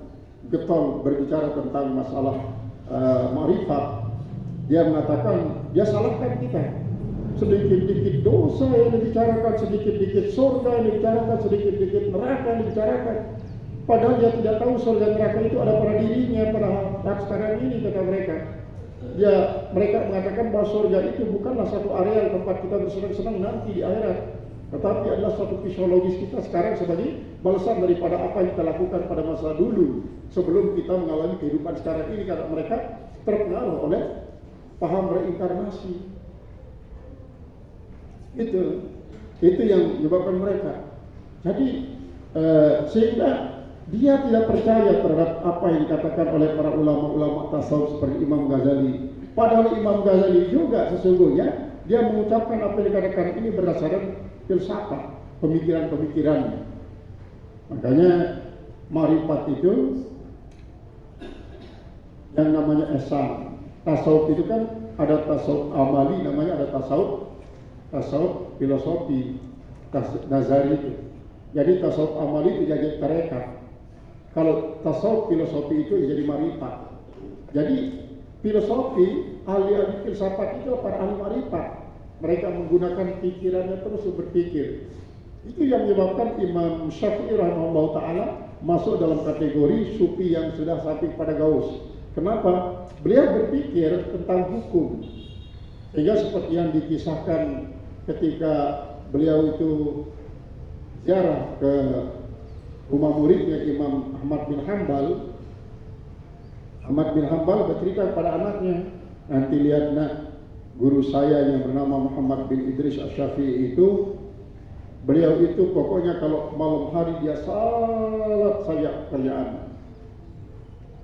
getol berbicara tentang masalah ma'rifat. Dia mengatakan, dia salahkan kita. Sedikit-sedikit dosa yang dibicarakan, sedikit-sedikit surga yang dibicarakan, sedikit-sedikit neraka yang dibicarakan. Padahal dia tidak tahu surga neraka itu ada pada dirinya, pada hak sekarang ini, kata mereka. Mereka mengatakan bahwa surga itu bukanlah satu area tempat kita bersenang-senang nanti di akhirat, tetapi adalah suatu fisiologis kita sekarang sebagai balasan daripada apa yang kita lakukan pada masa dulu sebelum kita mengalami kehidupan sekarang ini, karena mereka terpengaruh oleh paham reinkarnasi. Itu yang menyebabkan mereka. Jadi sehingga dia tidak percaya terhadap apa yang dikatakan oleh para ulama-ulama tasawuf seperti Imam Ghazali. Padahal Imam Ghazali juga sesungguhnya dia mengucapkan apa yang dikatakan ini berdasarkan filsafat, pemikiran-pemikirannya. Makanya ma'rifat itu yang namanya ihsan. Tasawuf itu kan ada tasawuf amali, namanya ada tasawuf filosofi, nazari itu. Jadi tasawuf amali itu jadi tarekat. Kalau tasawuf filosofi itu jadi ma'rifat. Jadi filosofi, ahli-ahli filsafat itu para ahli ma'rifat. Mereka menggunakan pikirannya terus berpikir. Itu yang menyebabkan Imam Syafi'i rahimahullah ta'ala masuk dalam kategori sufi yang sudah sampai pada gaus. Kenapa? Beliau berpikir tentang hukum. Sehingga seperti yang dikisahkan ketika beliau itu ziarah ke rumah muridnya Imam Ahmad bin Hanbal. Ahmad bin Hanbal bercerita kepada anaknya, nanti lihat nak, guru saya yang bernama Muhammad bin Idris Asy-Syafi'i itu, beliau itu pokoknya kalau malam hari dia salat saja kerjaan.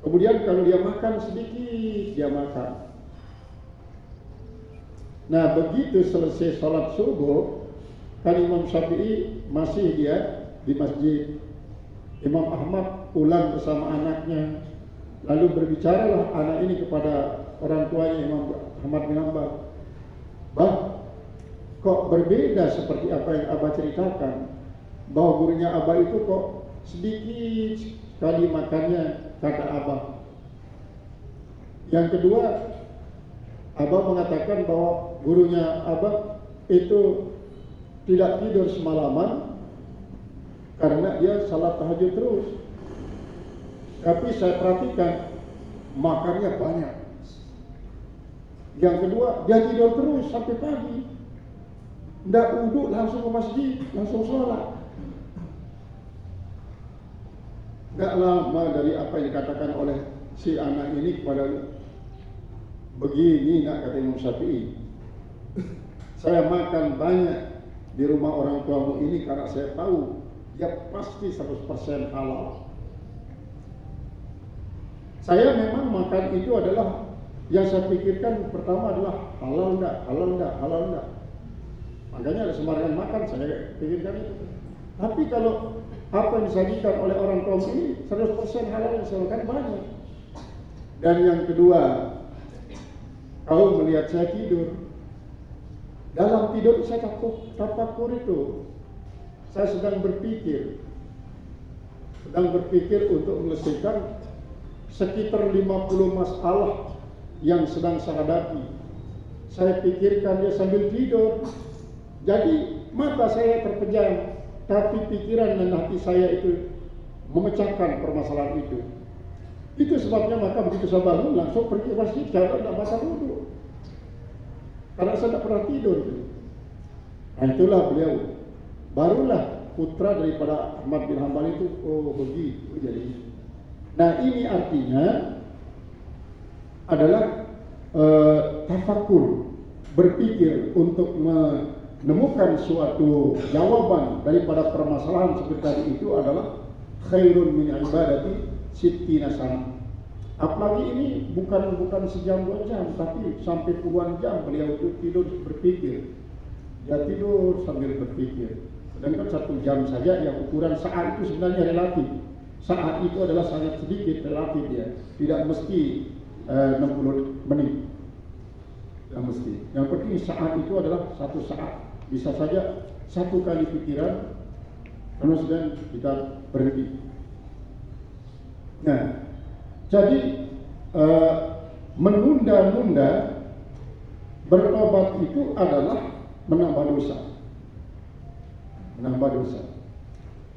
Kemudian kalau dia makan sedikit, dia makan. Nah begitu selesai salat subuh, kan Imam Syafi'i masih dia di masjid. Imam Ahmad pulang bersama anaknya, lalu berbicaralah anak ini kepada orang tuanya Imam Ahmad bin Hanbal. Bang, kok berbeda seperti apa yang Abah ceritakan, bahwa gurunya Abah itu kok sedikit sekali makannya, kata Abah. Yang kedua, Abah mengatakan bahwa gurunya Abah itu tidak tidur semalaman karena dia salat tahajud terus. Tapi saya perhatikan makannya banyak. Yang kedua, dia tidur terus sampai pagi. Tidak uduk langsung ke masjid, langsung sholat. Tidak lama dari apa yang dikatakan oleh si anak ini kepada begini, nak, kata Imam Syafi'i. Saya makan banyak di rumah orang tuamu ini karena saya tahu dia pasti 100% halal. Saya memang makan itu adalah yang saya pikirkan pertama adalah halal enggak, halal enggak, halal enggak. Makanya ada sembarangan makan, saya pikirkan itu. Tapi kalau apa yang disajikan oleh orang kaum ini 100% halal yang saya makan banyak. Dan yang kedua, kau melihat saya tidur. Dalam tidur saya tafakur itu. Saya sedang berpikir untuk menyelesaikan sekitar 50 masalah yang sedang saya hadapi. Saya pikirkan dia sambil tidur. Jadi mata saya terpejam, tapi pikiran dan hati saya itu memecahkan permasalahan itu. Itu sebabnya maka begitu saya bangun langsung pergi ke masjid, saya tidak baca wudu. Karena saya tidak pernah tidur. Nah itulah beliau. Barulah putra daripada Ahmad bin Hanbal itu, oh begitu jadi. Nah ini artinya adalah tafakur, berpikir untuk menemukan suatu jawaban daripada permasalahan seperti tadi itu adalah khairun min ibadati sittina sana. Apalagi ini bukan sejam 2 jam, tapi sampai puluhan jam beliau itu tidur berpikir. Dia tidur sambil berpikir. Sedangkan 1 jam saja yang ukuran saat itu sebenarnya relatif. Saat itu adalah sangat sedikit relatif ya. Tidak mesti 60 menit. Tidak mesti. Yang penting saat itu adalah 1 saat. Bisa saja 1 kali pikiran, kemudian kita berhenti. Nah, jadi menunda-nunda bertobat itu adalah menambah dosa. Menambah dosa.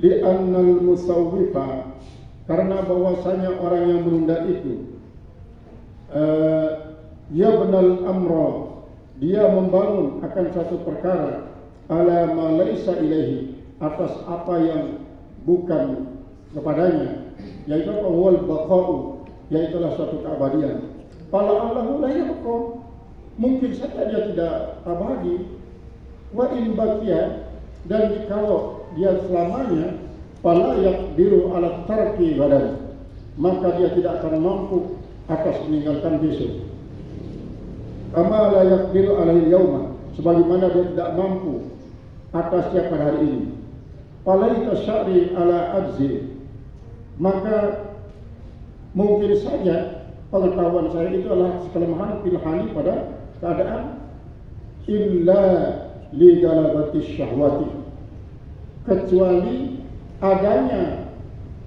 Li'annal musawwifa, karena bahwasanya orang yang menunda itu yabnal amra, dia membangun akan satu perkara ala ma laisa ilaihi, atas apa yang bukan kepadanya, yaitu wal baqa'u, yaitulah suatu keabadian. Fala Allahu la yabqa, mungkin saja dia tidak abadi. Wa in baqiya, dan jikalau dia selamanya fala yaqdiru ala tarki badan, maka dia tidak akan mampu atas meninggalkan besok. Kama la yaqdiru alaihi yauma, sebagaimana dia tidak mampu atasnya pada hari ini. Falaita sya'ri ala ajzi, maka mungkin saja pengetahuan saya itu adalah kelemahan pilhani pada keadaan illa li galabati syahwati, kecuali adanya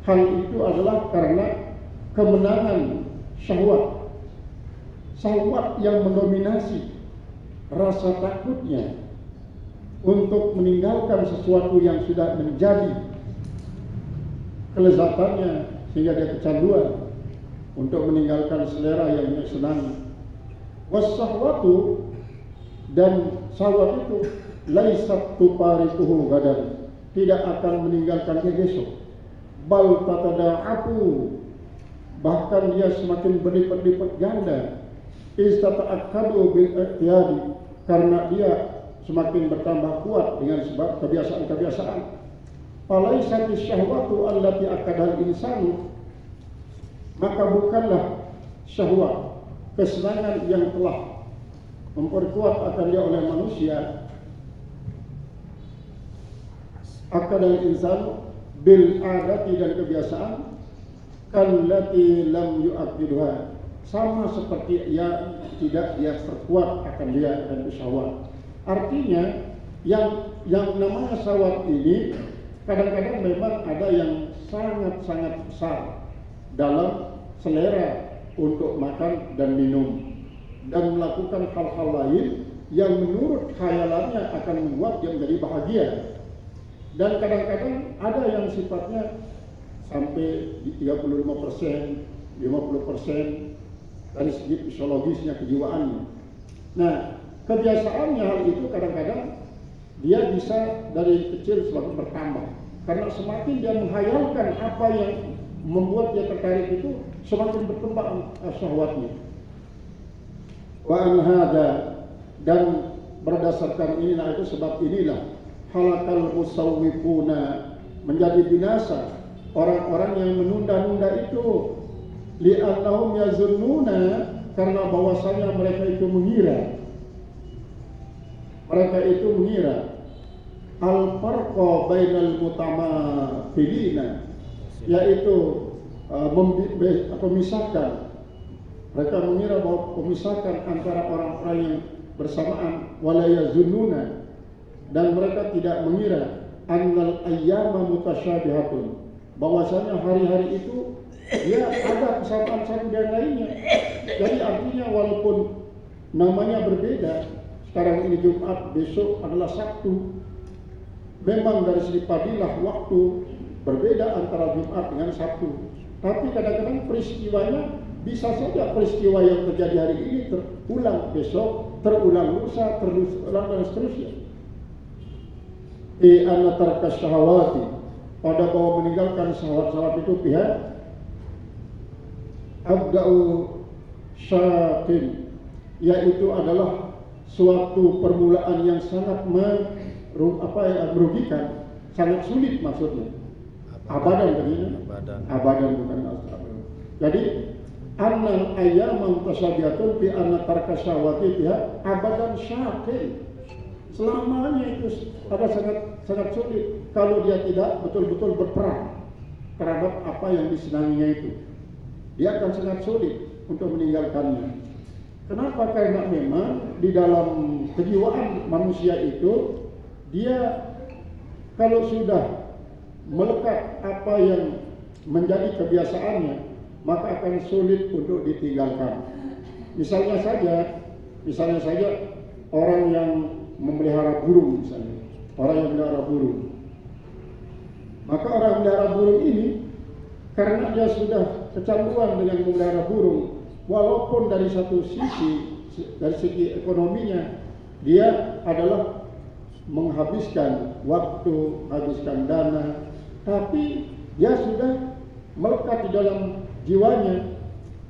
hal itu adalah karena kemenangan syahwat, syahwat yang mendominasi rasa takutnya untuk meninggalkan sesuatu yang sudah menjadi kelezatannya, sehingga dia kecanduan untuk meninggalkan selera yang dia senangi. Wasyahwatu, dan syahwat itu laisat tuparikuhu gadan, tidak akan meninggalkannya besok. Bal tatada'afu, bahkan dia semakin berlipat-lipat ganda. Istata'akkadu bil iqtiyadi, karena dia semakin bertambah kuat dengan sebab kebiasaan-kebiasaan. Falaisati syahwatu allati akadal insanu, maka bukanlah syahwat, kesenangan yang telah memperkuat akan dia oleh manusia, akadal insanu bil adati, dan kebiasaan, kallati lam yu'aqiduha, sama seperti ia tidak dia perkuat akan dia dan syahwat. Artinya yang namanya syahwat ini kadang-kadang memang ada yang sangat-sangat besar dalam selera untuk makan dan minum, dan melakukan hal-hal lain yang menurut khayalannya akan membuat dia menjadi bahagia. Dan kadang-kadang ada yang sifatnya sampai 35%, 50% dari segi psikologisnya, kejiwaannya. Nah, kebiasaannya hal itu kadang-kadang dia bisa dari kecil semakin bertambah, karena semakin dia menghayalkan apa yang membuat dia tertarik itu, semakin berkembang syahwatnya. Wa an hada, dan berdasarkan inilah, itu sebab inilah halakal musawwifuna, menjadi binasa orang-orang yang menunda-nunda itu, li'annahum yazunnuna, karena bahwasanya mereka itu mengira al-farqa bainal mutamathilina, yaitu memisahkan. Mereka mengira bahwa memisahkan antara orang-orang yang bersamaan, wala yazunnuna, dan mereka tidak mengira annal ayyama mutasyabihatun, bahwasanya hari-hari itu dia ada kesamaan satu dan lainnya. Jadi artinya walaupun namanya berbeda, sekarang ini Jumat, besok adalah Sabtu, memang dari segi fadilah waktu berbeda antara Jumat dengan Sabtu, tapi kadang-kadang peristiwanya bisa saja peristiwa yang terjadi hari ini terulang besok, terulang lusa, terulang dan seterusnya. Anna tarka syahawati, pada bahwa meninggalkan syahwat-syahwat itu pihak abda'u syakin, yaitu adalah suatu permulaan yang sangat merugikan, sangat sulit maksudnya. Abadan begini. Abadan bukan abadan. Jadi annal ayyam tasabiatun fi anna tarka syahwati biha abadan syaqil. Selamanya itu ada sangat sulit kalau dia tidak betul-betul berperang terhadap apa yang disenanginya itu. Dia akan sangat sulit untuk meninggalkannya. Kenapa? Karena memang di dalam kejiwaan manusia itu, dia kalau sudah melekat apa yang menjadi kebiasaannya, maka akan sulit untuk ditinggalkan. Misalnya saja orang yang memelihara burung misalnya, orang yang memelihara burung. Maka orang yang memelihara burung ini, karena dia sudah kecanduan dengan memelihara burung, walaupun dari satu sisi, dari segi ekonominya, dia adalah menghabiskan waktu, menghabiskan dana, tapi dia sudah melekat di dalam jiwanya,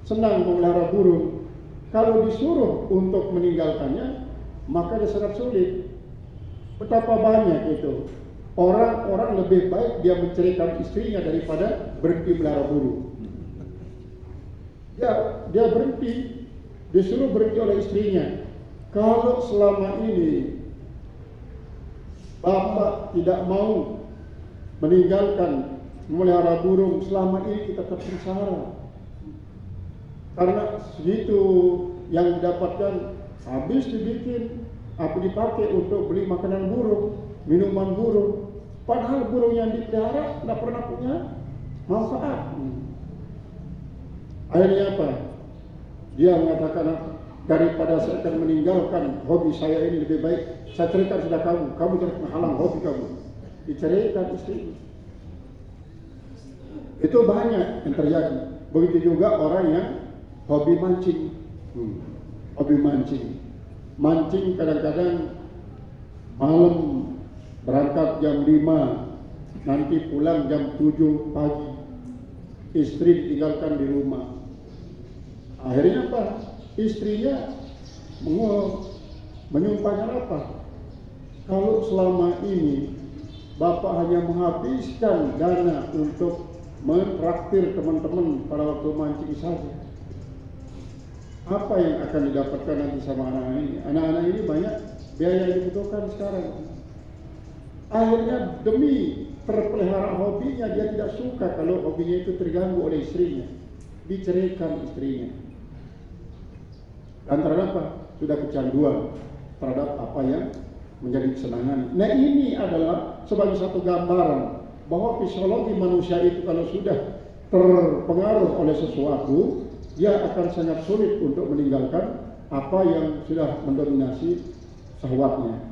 senang memelihara burung. Kalau disuruh untuk meninggalkannya, maka dia sangat sulit. Betapa banyak itu orang-orang lebih baik dia menceraikan istrinya daripada berhenti melihara burung. Dia berhenti, disuruh berhenti oleh istrinya. Kalau selama ini bapak tidak mau meninggalkan memelihara burung, selama ini kita tersengsara. Karena segitu yang didapatkan habis dibikin, apa dipakai untuk beli makanan burung, minuman burung. Padahal burung yang dipelihara tidak pernah punya manfaat. Akhirnya apa? Dia mengatakan, daripada saya akan meninggalkan hobi saya ini, lebih baik saya ceraikan sudah kamu terus menghalang hobi kamu. Diceraikan istri. Itu banyak yang terjadi. Begitu juga orang yang hobi mancing. Hobi mancing. Mancing kadang-kadang malam berangkat jam 5, nanti pulang jam 7 pagi. Istri ditinggalkan di rumah. Akhirnya apa? Istrinya menyumpahkan apa? Kalau selama ini bapak hanya menghabiskan dana untuk mentraktir teman-teman pada waktu mancing saja, apa yang akan didapatkan nanti sama anak-anak ini? Anak-anak ini banyak biaya yang dibutuhkan sekarang. Akhirnya demi terpelihara hobinya, dia tidak suka kalau hobinya itu terganggu oleh istrinya. Diceraikan istrinya. Dan terhadap apa? Sudah kecanduan terhadap apa yang menjadi kesenangan. Nah, ini adalah sebagai satu gambaran bahwa psikologi manusia itu kalau sudah terpengaruh oleh sesuatu, dia akan sangat sulit untuk meninggalkan apa yang sudah mendominasi syahwatnya.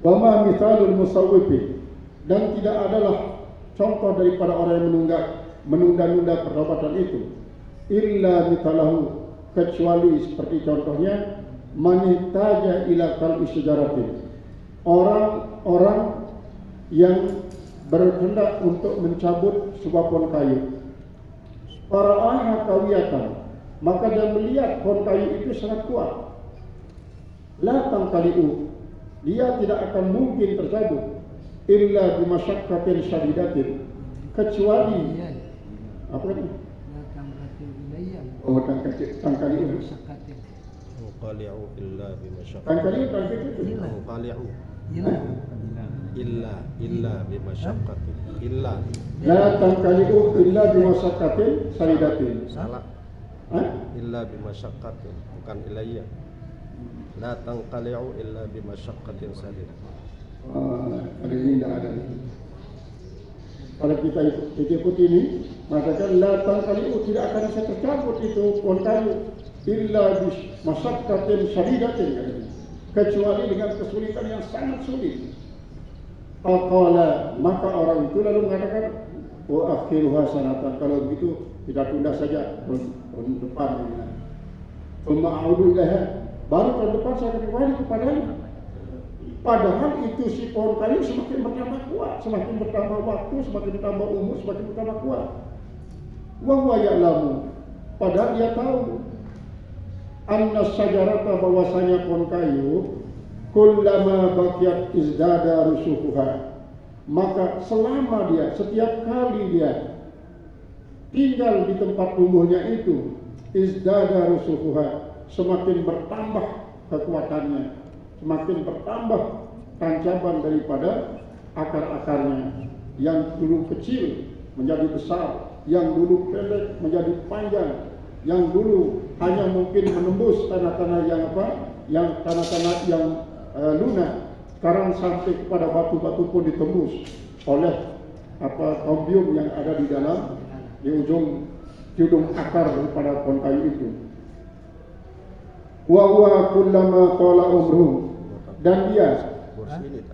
Wama mithalul musawwifin, dan tidak adalah contoh daripada orang yang menunda-nunda pertobatan itu, illa mithalahu, kecuali seperti contohnya manihtaja ila kal istijaratin, orang-orang yang berkehendak untuk mencabut sebuah pohon kayu. Para ahli kawiyatan, maka dia melihat pohon kayu itu sangat kuat. La tangkaliu, dia tidak akan mungkin tercabut illa bimasyaqqatin syadidatin, kecuali apa tadi? Oh, tangkaliu. Qali'u illa bimasyaqqatin. Tangkaliu. Qali'u. Illa bimasyaqqatin. Illa. La tangkaliu illa bimasyaqqatin syadidatin. Salah. Illa bimasyaqqatin, bukan ilayya. La tanqali'u illa bimasyaqqatin sadid. Ada ini tidak ada. Kalau kita ikuti ini, maka la tanqali'u, tidak akan bisa tercabut itu pohon kayu illa bimasyaqqatin sadidatin, kecuali dengan kesulitan yang sangat sulit. Faqala, maka orang itu lalu mengatakan, wa akhiruha sanatan, kalau begitu kita tunda saja tahun depan. A'udu ilaiha, baru tahun depan saya akan kembali kepadanya. Padahal itu si pohon kayu semakin bertambah kuat, semakin bertambah waktu, semakin bertambah umur, semakin bertambah kuat. Wa huwa ya'lamu, padahal dia tahu anna syajarata bahwasanya pohon kayu kullama baqiyat izdada rusuhuha, maka selama dia setiap kali dia tinggal di tempat tumbuhnya itu izdada rusuhuha, semakin bertambah kekuatannya, semakin bertambah tancaman daripada akar-akarnya, yang dulu kecil menjadi besar, yang dulu pendek menjadi panjang, yang dulu hanya mungkin menembus tanah-tanah yang tanah-tanah yang lunak, sekarang sampai kepada batu-batu pun ditembus oleh kombium yang ada di dalam di ujung akar daripada pohon kayu itu. Wa huwa kullama qala umruhu, dan dia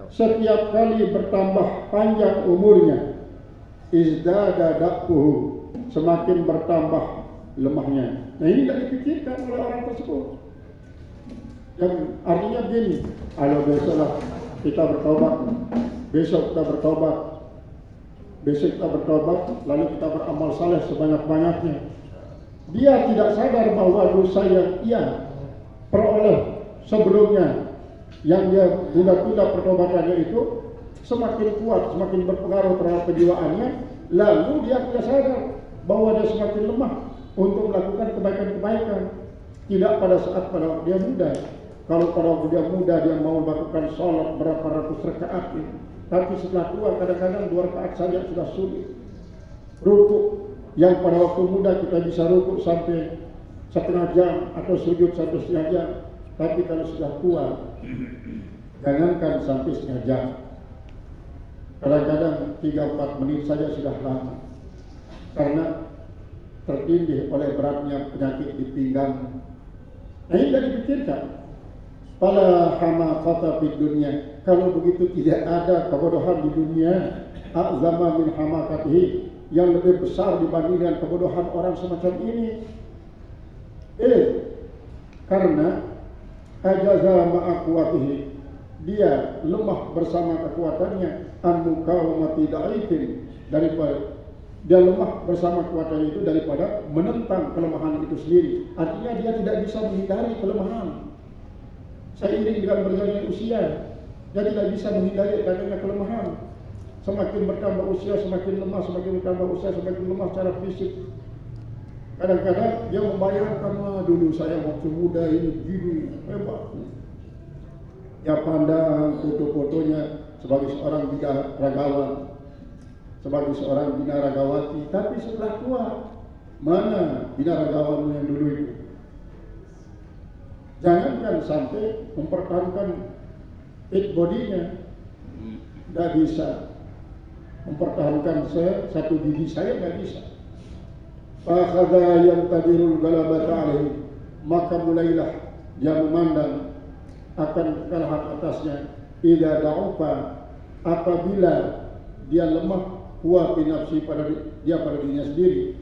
setiap kali bertambah panjang umurnya izdada daquhu, semakin bertambah lemahnya. Nah, ini tidak dipikirkan oleh orang tersebut. Yang artinya begini, kalau besoklah kita bertobat, besok kita bertobat, lalu kita beramal saleh sebanyak-banyaknya. Dia tidak sadar bahwa dosa yang ia peroleh sebelumnya, yang dia tunda-tunda pertobatannya itu semakin kuat, semakin berpengaruh terhadap kejiwaannya. Lalu dia tidak sadar bahwa dia semakin lemah untuk melakukan kebaikan-kebaikan. Tidak pada saat dia muda. Kalau pada waktu dia muda dia mau melakukan sholat berapa ratus rakaat, tapi setelah tua kadang-kadang 2 rakaat saja sudah sulit. Rukuk yang pada waktu muda kita bisa rukuk sampai setengah jam atau sujud sampai setengah jam, tapi kalau sudah tua jangankan sampai setengah jam, kadang-kadang 3-4 menit saja sudah lama, karena tertindih oleh beratnya penyakit di pinggang. Nah, ini tidak dipikirkan. Fala hamaqata fid dunya, kalau begitu tidak ada kebodohan di dunia a'zama min hamaqatihi, yang lebih besar dibandingkan kebodohan orang semacam ini. Karena ajaza ma'akuatihi, dia lemah bersama kekuatannya, an-mukawamati da'ifin, daripada dia lemah bersama kekuatannya itu daripada menentang kelemahan itu sendiri. Artinya dia tidak bisa menghindari kelemahan. Seiring dengan berjalannya usia, dia tidak bisa menghindari adanya kelemahan. Semakin bertambah usia semakin lemah, semakin bertambah usia semakin lemah secara fisik. Kadang-kadang dia membayangkan, dulu saya waktu muda ini begini, hebat. Dia pandang foto-fotonya sebagai seorang binaragawan, sebagai seorang binaragawati, tapi setelah tua, mana binaragawanmu yang dulu itu? Jangankan sampai mempertahankan fit bodinya, tidak bisa mempertahankan satu gigi saya, tidak bisa. Fakhadha yantadirul galabata alaihi, maka mulailah dia memandang akan kekalahan atasnya. Idza da'ufa, apabila dia lemah, huwa binafsi, pada dirinya sendiri,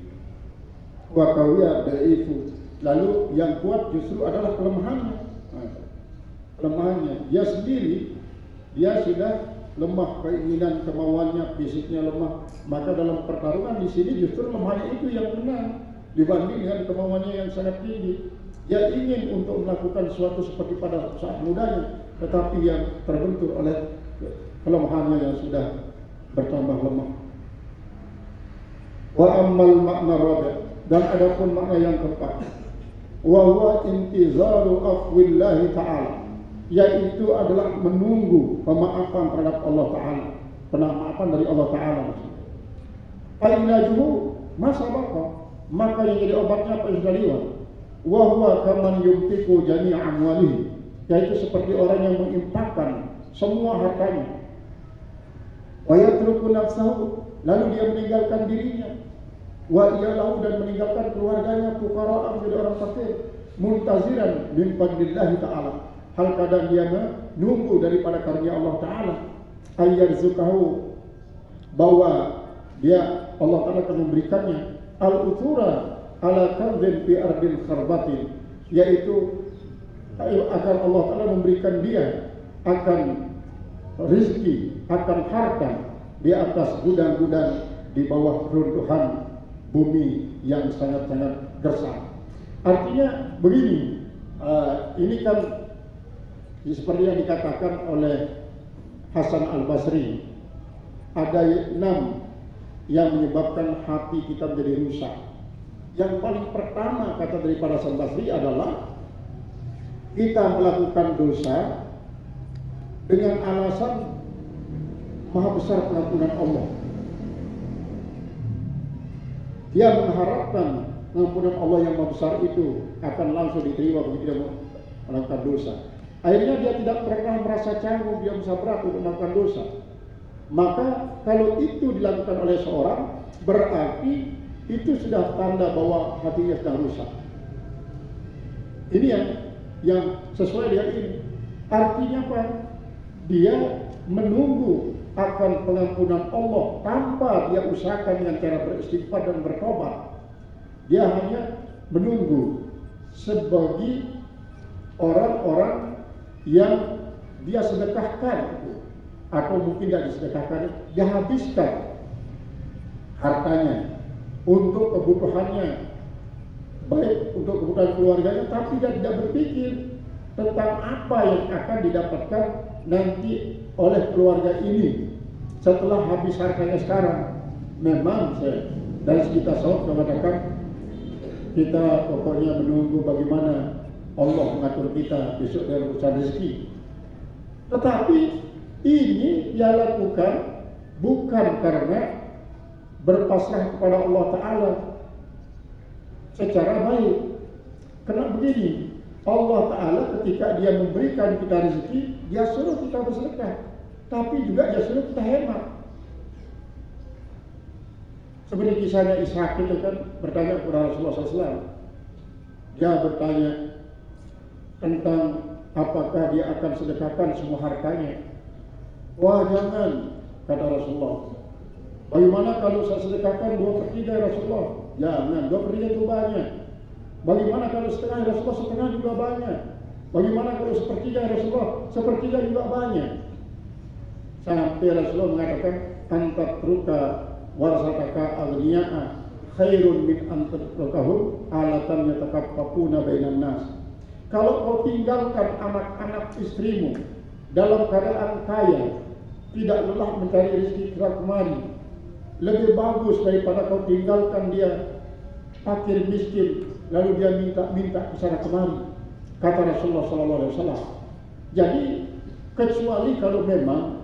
wa qawiya da'ifu, lalu yang kuat justru adalah kelemahannya. Kelemahannya dia sendiri, dia sudah lemah, keinginan kemauannya, fisiknya lemah, maka dalam pertarungan di sini justru lemahnya itu yang menang dibanding dengan kemauannya yang sangat tinggi. Dia ingin untuk melakukan sesuatu seperti pada saat mudanya, tetapi yang terbentur oleh kelemahannya yang sudah bertambah lemah. Wa ammal makna rabi', dan adapun makna yang keempat, wa huwa intizaru afwillahi ta'ala, yaitu adalah menunggu pemaafan terhadap Allah Ta'ala, pemaafan dari Allah Ta'ala. Fa'inajuhu masabaka, maka yang jadi obatnya apa yang sudah lewat. Wa huwa kaman yumtiku jami'a amwalihi, yaitu seperti orang yang menginfakkan semua hartanya. Wa yatruku nafsahu, lalu dia meninggalkan dirinya. Wa iyalahu, dan meninggalkan keluarganya, fuqara'an, menjadi orang fakir, muntaziran min fadlillahi ta'ala, hal kadang dia menunggu daripada karunia Allah Ta'ala, ayyarzukahu, bahwa dia Allah Ta'ala akan memberikannya al-uthura ala kardin fi ardil kharbatin, yaitu akan Allah Ta'ala memberikan dia akan rizki, akan harta di atas gudang-gudang di bawah runtuhan bumi yang sangat-sangat gersang. Artinya begini, Ini kan seperti yang dikatakan oleh Hasan Al-Basri, ada 6 yang menyebabkan hati kita menjadi rusak. Yang paling pertama kata daripada Hasan Al-Basri adalah kita melakukan dosa dengan alasan maha besar pengampunan Allah. Dia mengharapkan pengampunan Allah yang maha besar itu akan langsung diterima begitu dia melakukan dosa. Akhirnya dia tidak pernah merasa canggung, dia merasa berat untuk melakukan dosa. Maka kalau itu dilakukan oleh seorang, berarti itu sudah tanda bahwa hatinya sedang rusak. Ini yang sesuai dengan ini. Artinya apa? Dia menunggu akan pengampunan Allah tanpa dia usahakan dengan cara beristighfar dan bertobat. Dia hanya menunggu sebagai orang-orang yang dia sedekahkan, atau mungkin tidak disedekahkan, dia habiskan hartanya untuk kebutuhannya, baik untuk kebutuhan keluarganya, tapi dia tidak berpikir tentang apa yang akan didapatkan nanti oleh keluarga ini setelah habis hartanya sekarang. Memang dari kita mengatakan kita pokoknya menunggu bagaimana Allah mengatur kita besok dalam urusan rezeki. Tetapi ini dia lakukan bukan karena berpasrah kepada Allah Ta'ala secara baik. Karena begini, Allah Ta'ala ketika dia memberikan kita rezeki, dia suruh kita bersedekah, tapi juga dia suruh kita hemat. Seperti kisahnya Ishak itu kan bertanya kepada Rasulullah SAW. Dia bertanya tentang apakah dia akan sedekahkan semua hartanya. Wah, jangan, kata Rasulullah. Bagaimana kalau saya sedekahkan 2/3 Rasulullah? Jangan, 2/3 itu banyak. Bagaimana kalau setengah Rasulullah? Setengah juga banyak. Bagaimana kalau 1/3 Rasulullah? 1/3 juga banyak. Sampai Rasulullah mengatakan, antat ruka warasataka aghniya'a khairun min antatrukahum alatan yatakaffafuna bainan nas. Kalau kau tinggalkan anak-anak istrimu dalam keadaan kaya, tidak lelah mencari rezeki keluar kemari, lebih bagus daripada kau tinggalkan dia fakir miskin, lalu dia minta ke sana kemari, kata Rasulullah SAW. Jadi kecuali kalau memang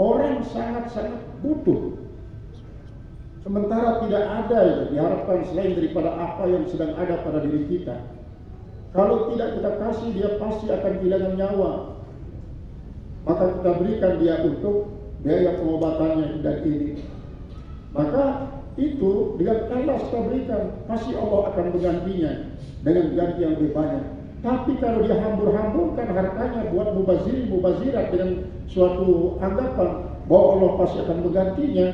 orang sangat-sangat butuh, sementara tidak ada yang diharapkan selain daripada apa yang sedang ada pada diri kita. Kalau tidak kita kasih, dia pasti akan kehilangan nyawa. Maka kita berikan dia untuk biaya pengobatannya dan ini. Maka itu dengan ikhlas kita berikan, pasti Allah akan menggantinya dengan ganti yang lebih banyak. Tapi kalau dia hambur-hamburkan hartanya buat mubazirat dengan suatu anggapan bahwa Allah pasti akan menggantinya,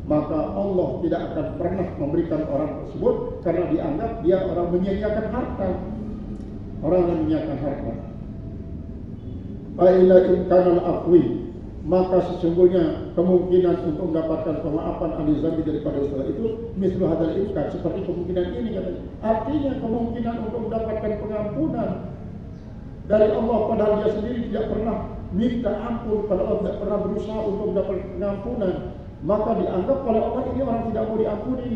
maka Allah tidak akan pernah memberikan orang tersebut karena dianggap dia orang menyia-nyiakan harta. Orang yang menyia-nyiakan harta. Fa'ila imkanal afwi, maka sesungguhnya kemungkinan untuk mendapatkan pemaafan alizami daripada dosa itu mislu hadal imkan, seperti kemungkinan ini katanya. Artinya kemungkinan untuk mendapatkan pengampunan dari Allah padahal dia sendiri tidak pernah minta ampun, padahal Allah tidak pernah berusaha untuk mendapatkan pengampunan, maka dianggap oleh Allah ini orang tidak mau diampuni,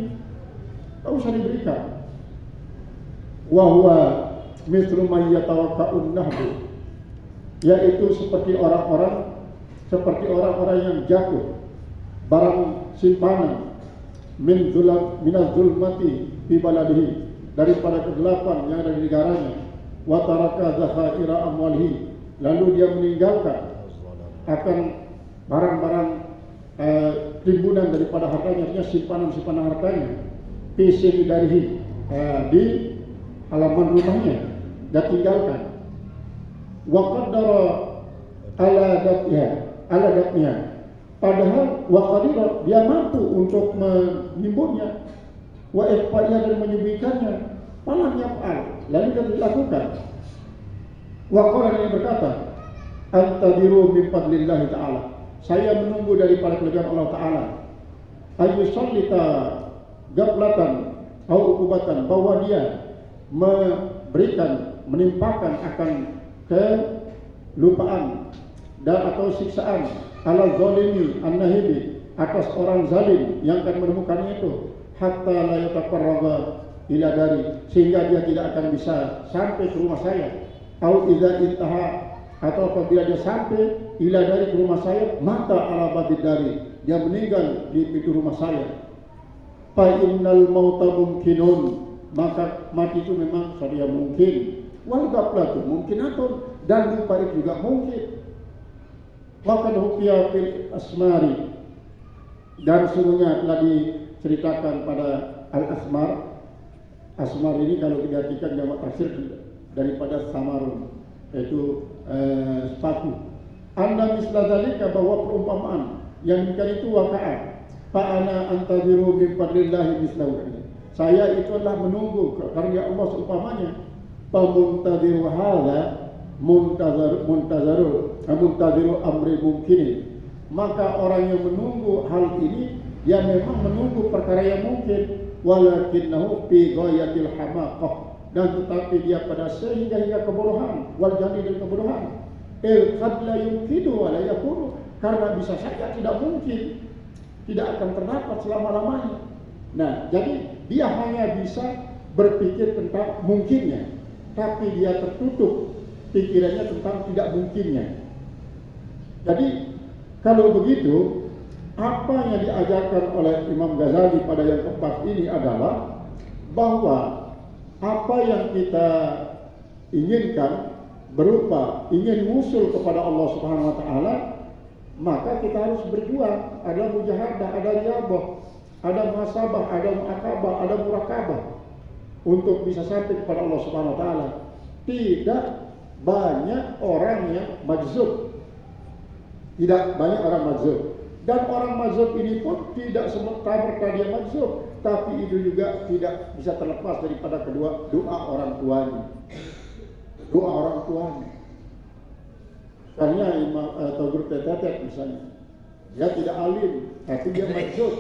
tak usah diberikan. Wa huwa mislu may yatawakka'un nahbu, yaitu seperti orang-orang yang jatuh barang simpanan minaz zulmati fi baladihi, daripada kegelapan yang ada di negaranya, wa taraka zakhaira amwalihi, lalu dia meninggalkan akan barang-barang timbunan daripada hartanya, artinya simpanan hartanya, fisik darihi, di halaman rumahnya dia tinggalkan. Wa qaddara ala dafnya, padahal wa qadira dia mampu untuk menimbunnya, wa ikhfa'nya dan menyembunyikannya, falam yaf'al, lalu dia dilakukan. Wa qala, dia berkata, antadiru min fadlillahi ta'ala, saya menunggu daripada kelebihan Allah Ta'ala, ayyusallita gablatan au ukubatan, bahwa dia memberikan menimpakan akan kelupaan dan atau siksaan ala zalimi an-nahibi atas orang zalim yang akan menemukan itu hatta la yataqarraba ila dari, sehingga dia tidak akan bisa sampai ke rumah saya, au idza intaha, atau apabila dia sampai ila dari ke rumah saya, mata ala babid dari, dia meninggal di pintu rumah saya. Fa innal mauta mumkinun, maka mati itu memang saja mungkin, wal ghaflatu mumkinatun, dan lupa itu juga mungkin. Wa qad hukiya fil asmari, dan sungguhnya telah diceritakan pada al-asmar. Asmar ini kalau diartikan jamak taksir daripada samarun, yaitu sepatu. Anda misla dzalika, bahwa perumpamaan yang demikian itu waqa'a. Fa ana antaziru min fadlillahi mislahu. Saya itu adalah menunggu karunia Allah seumpamanya. Fa muntaziru hadza muntaziru amri mungkin. Maka orang yang menunggu hal ini, dia memang menunggu perkara yang mungkin. Walakinnahu fi ghayatil hamaqah, dan tetapi dia pada sehingga kebodohan, wal jahli dan kebodohan. Qad la yumkinu wa la yakunu, karena bisa saja tidak mungkin, tidak akan terdapat selama-lamanya. Nah, jadi dia hanya bisa berpikir tentang mungkinnya, tapi dia tertutup pikirannya tentang tidak mungkinnya. Jadi kalau begitu, apa yang diajarkan oleh Imam Ghazali pada yang keempat ini adalah bahwa apa yang kita inginkan berupa ingin musul kepada Allah Subhanahu wa taala, maka kita harus berjuang. Ada mujahadah, ada riyadhah, ada muhasabah, ada muaqabah, ada murakabah untuk bisa sampai kepada Allah Subhanahu wa taala. Tidak banyak orang yang majzub. Tidak banyak orang majzub. Dan orang mazhab ini pun tidak semerta-merta dia mazhab, tapi itu juga tidak bisa terlepas daripada kedua doa orang tuanya. Doa orang tuanya. Karena Imam Taugur Tetetet misalnya, dia tidak alim, tapi dia mazhab,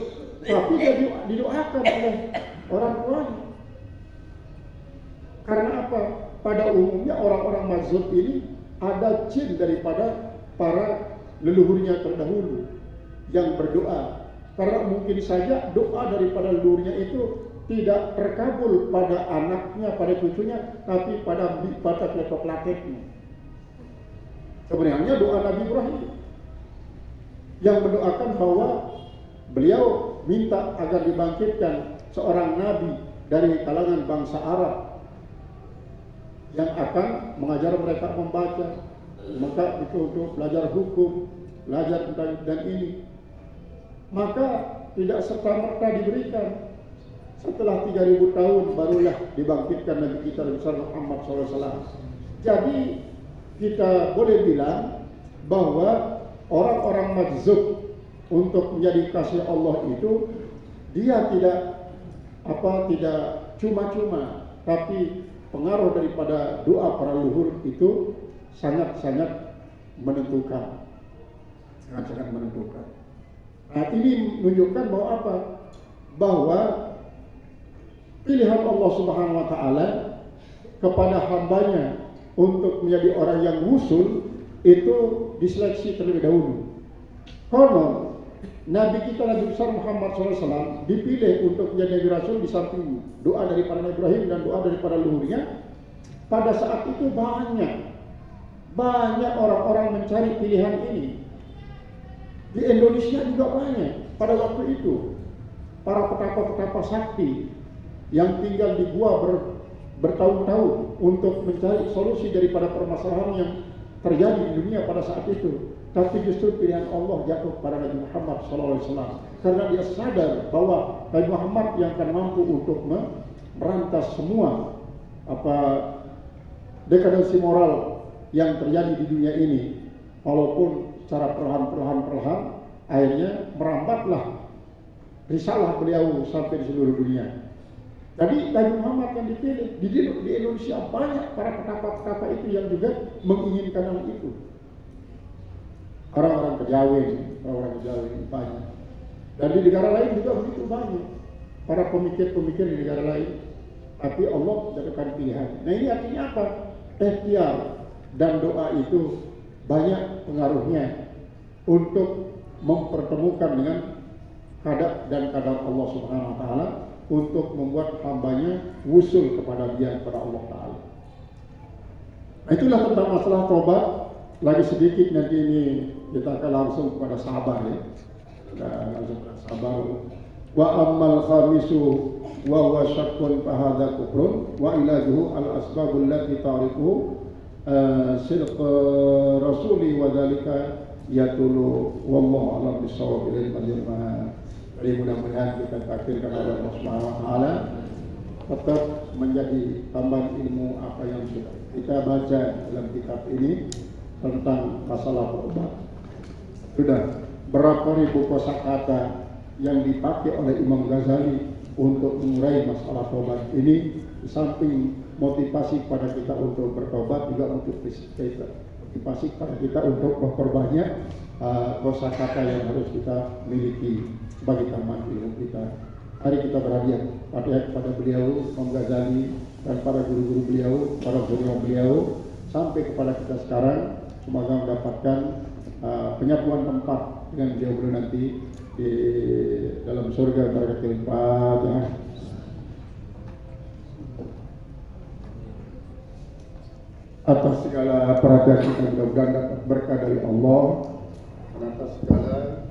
tapi dia didoakan oleh orang tuanya. Karena apa? Pada umumnya orang-orang mazhab ini ada jin daripada para leluhurnya terdahulu yang berdoa, karena mungkin saja doa daripada leluhurnya itu tidak terkabul pada anaknya, pada cucunya, tapi pada kelompok lateknya. Sebenarnya doa Nabi Ibrahim yang mendoakan bahwa beliau minta agar dibangkitkan seorang nabi dari kalangan bangsa Arab yang akan mengajar mereka membaca, maka itu untuk belajar hukum, belajar dan ini. Maka tidak serta-merta diberikan. Setelah 3000 tahun barulah dibangkitkan Nabi kita besar Muhammad SAW. Jadi kita boleh bilang bahwa orang-orang majzub untuk menjadi kasih Allah itu, dia tidak cuma-cuma, tapi pengaruh daripada doa para leluhur itu sangat-sangat menentukan. Sangat-sangat menentukan. Nah, ini menunjukkan bahwa apa? Bahwa pilihan Allah Subhanahu wa taala kepada hambanya untuk menjadi orang yang wusul itu diseleksi terlebih dahulu. Konon Nabi kita Nabi besar Muhammad SAW dipilih untuk menjadi Nabi Rasul di samping doa daripada Nabi Ibrahim dan doa daripada leluhurnya. Pada saat itu banyak orang-orang mencari pilihan ini. Di Indonesia juga banyak pada waktu itu para petapa-petapa sakti yang tinggal di gua bertahun-tahun untuk mencari solusi daripada permasalahan yang terjadi di dunia pada saat itu. Tapi justru pilihan Allah jatuh pada Nabi Muhammad SAW, karena dia sadar bahwa Nabi Muhammad yang akan mampu untuk merantas semua dekadensi moral yang terjadi di dunia ini. Walaupun secara perlahan akhirnya merambatlah risalah beliau sampai di seluruh dunia. Jadi Nabi Muhammad yang dipilih. Di Indonesia banyak para petapa-petapa itu yang juga menginginkan hal itu. Orang-orang Kejawen banyak. Dan di negara lain juga begitu banyak para pemikir-pemikir di negara lain. Tapi Allah jadikan pilihan. Nah, ini artinya apa? ikhtiar dan doa itu banyak pengaruhnya untuk mempertemukan dengan kadar dan kadar Allah Subhanahu wa taala, untuk membuat hambanya wusul kepada Dia, kepada Allah taala. Nah, itulah tentang masalah tobat. Lagi sedikit nanti ini kita akan langsung kepada sabar ya. Langsung kepada sabar. Wa ammal khamisu wa huwa syakkun fa hadza kufrun wa ilajuhu al asbabul lati tariquhu sidq rasuli wa dzalika yatulu wallahu a'lam bissawab. Jadi mudah-mudahan kita takdirkan oleh Allah Subhanahu wa taala tetap menjadi tambahan ilmu apa yang sudah kita baca dalam kitab ini tentang masalah tobat. Sudah berapa ribu kosakata yang dipakai oleh Imam Ghazali untuk mengurai masalah tobat ini, di samping motivasi pada kita untuk bertobat, juga untuk motivasi pada kita untuk memperbanyak kosakata yang harus kita miliki sebagai tambahan ilmu kita. Hari kita berhadiah kepada beliau Imam Ghazali dan para guru-guru beliau, para guru beliau, sampai kepada kita sekarang. Semoga mendapatkan penyatuan tempat dengan beliau nanti di dalam surga. Barakatul Fatihah. Atas segala perhatian kita, mudah-mudahan dapat berkah dari Allah. Dan atas segala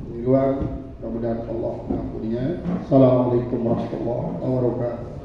keliruan, mudah-mudahan Allah mengampuninya. Assalamualaikum warahmatullahi wabarakatuh.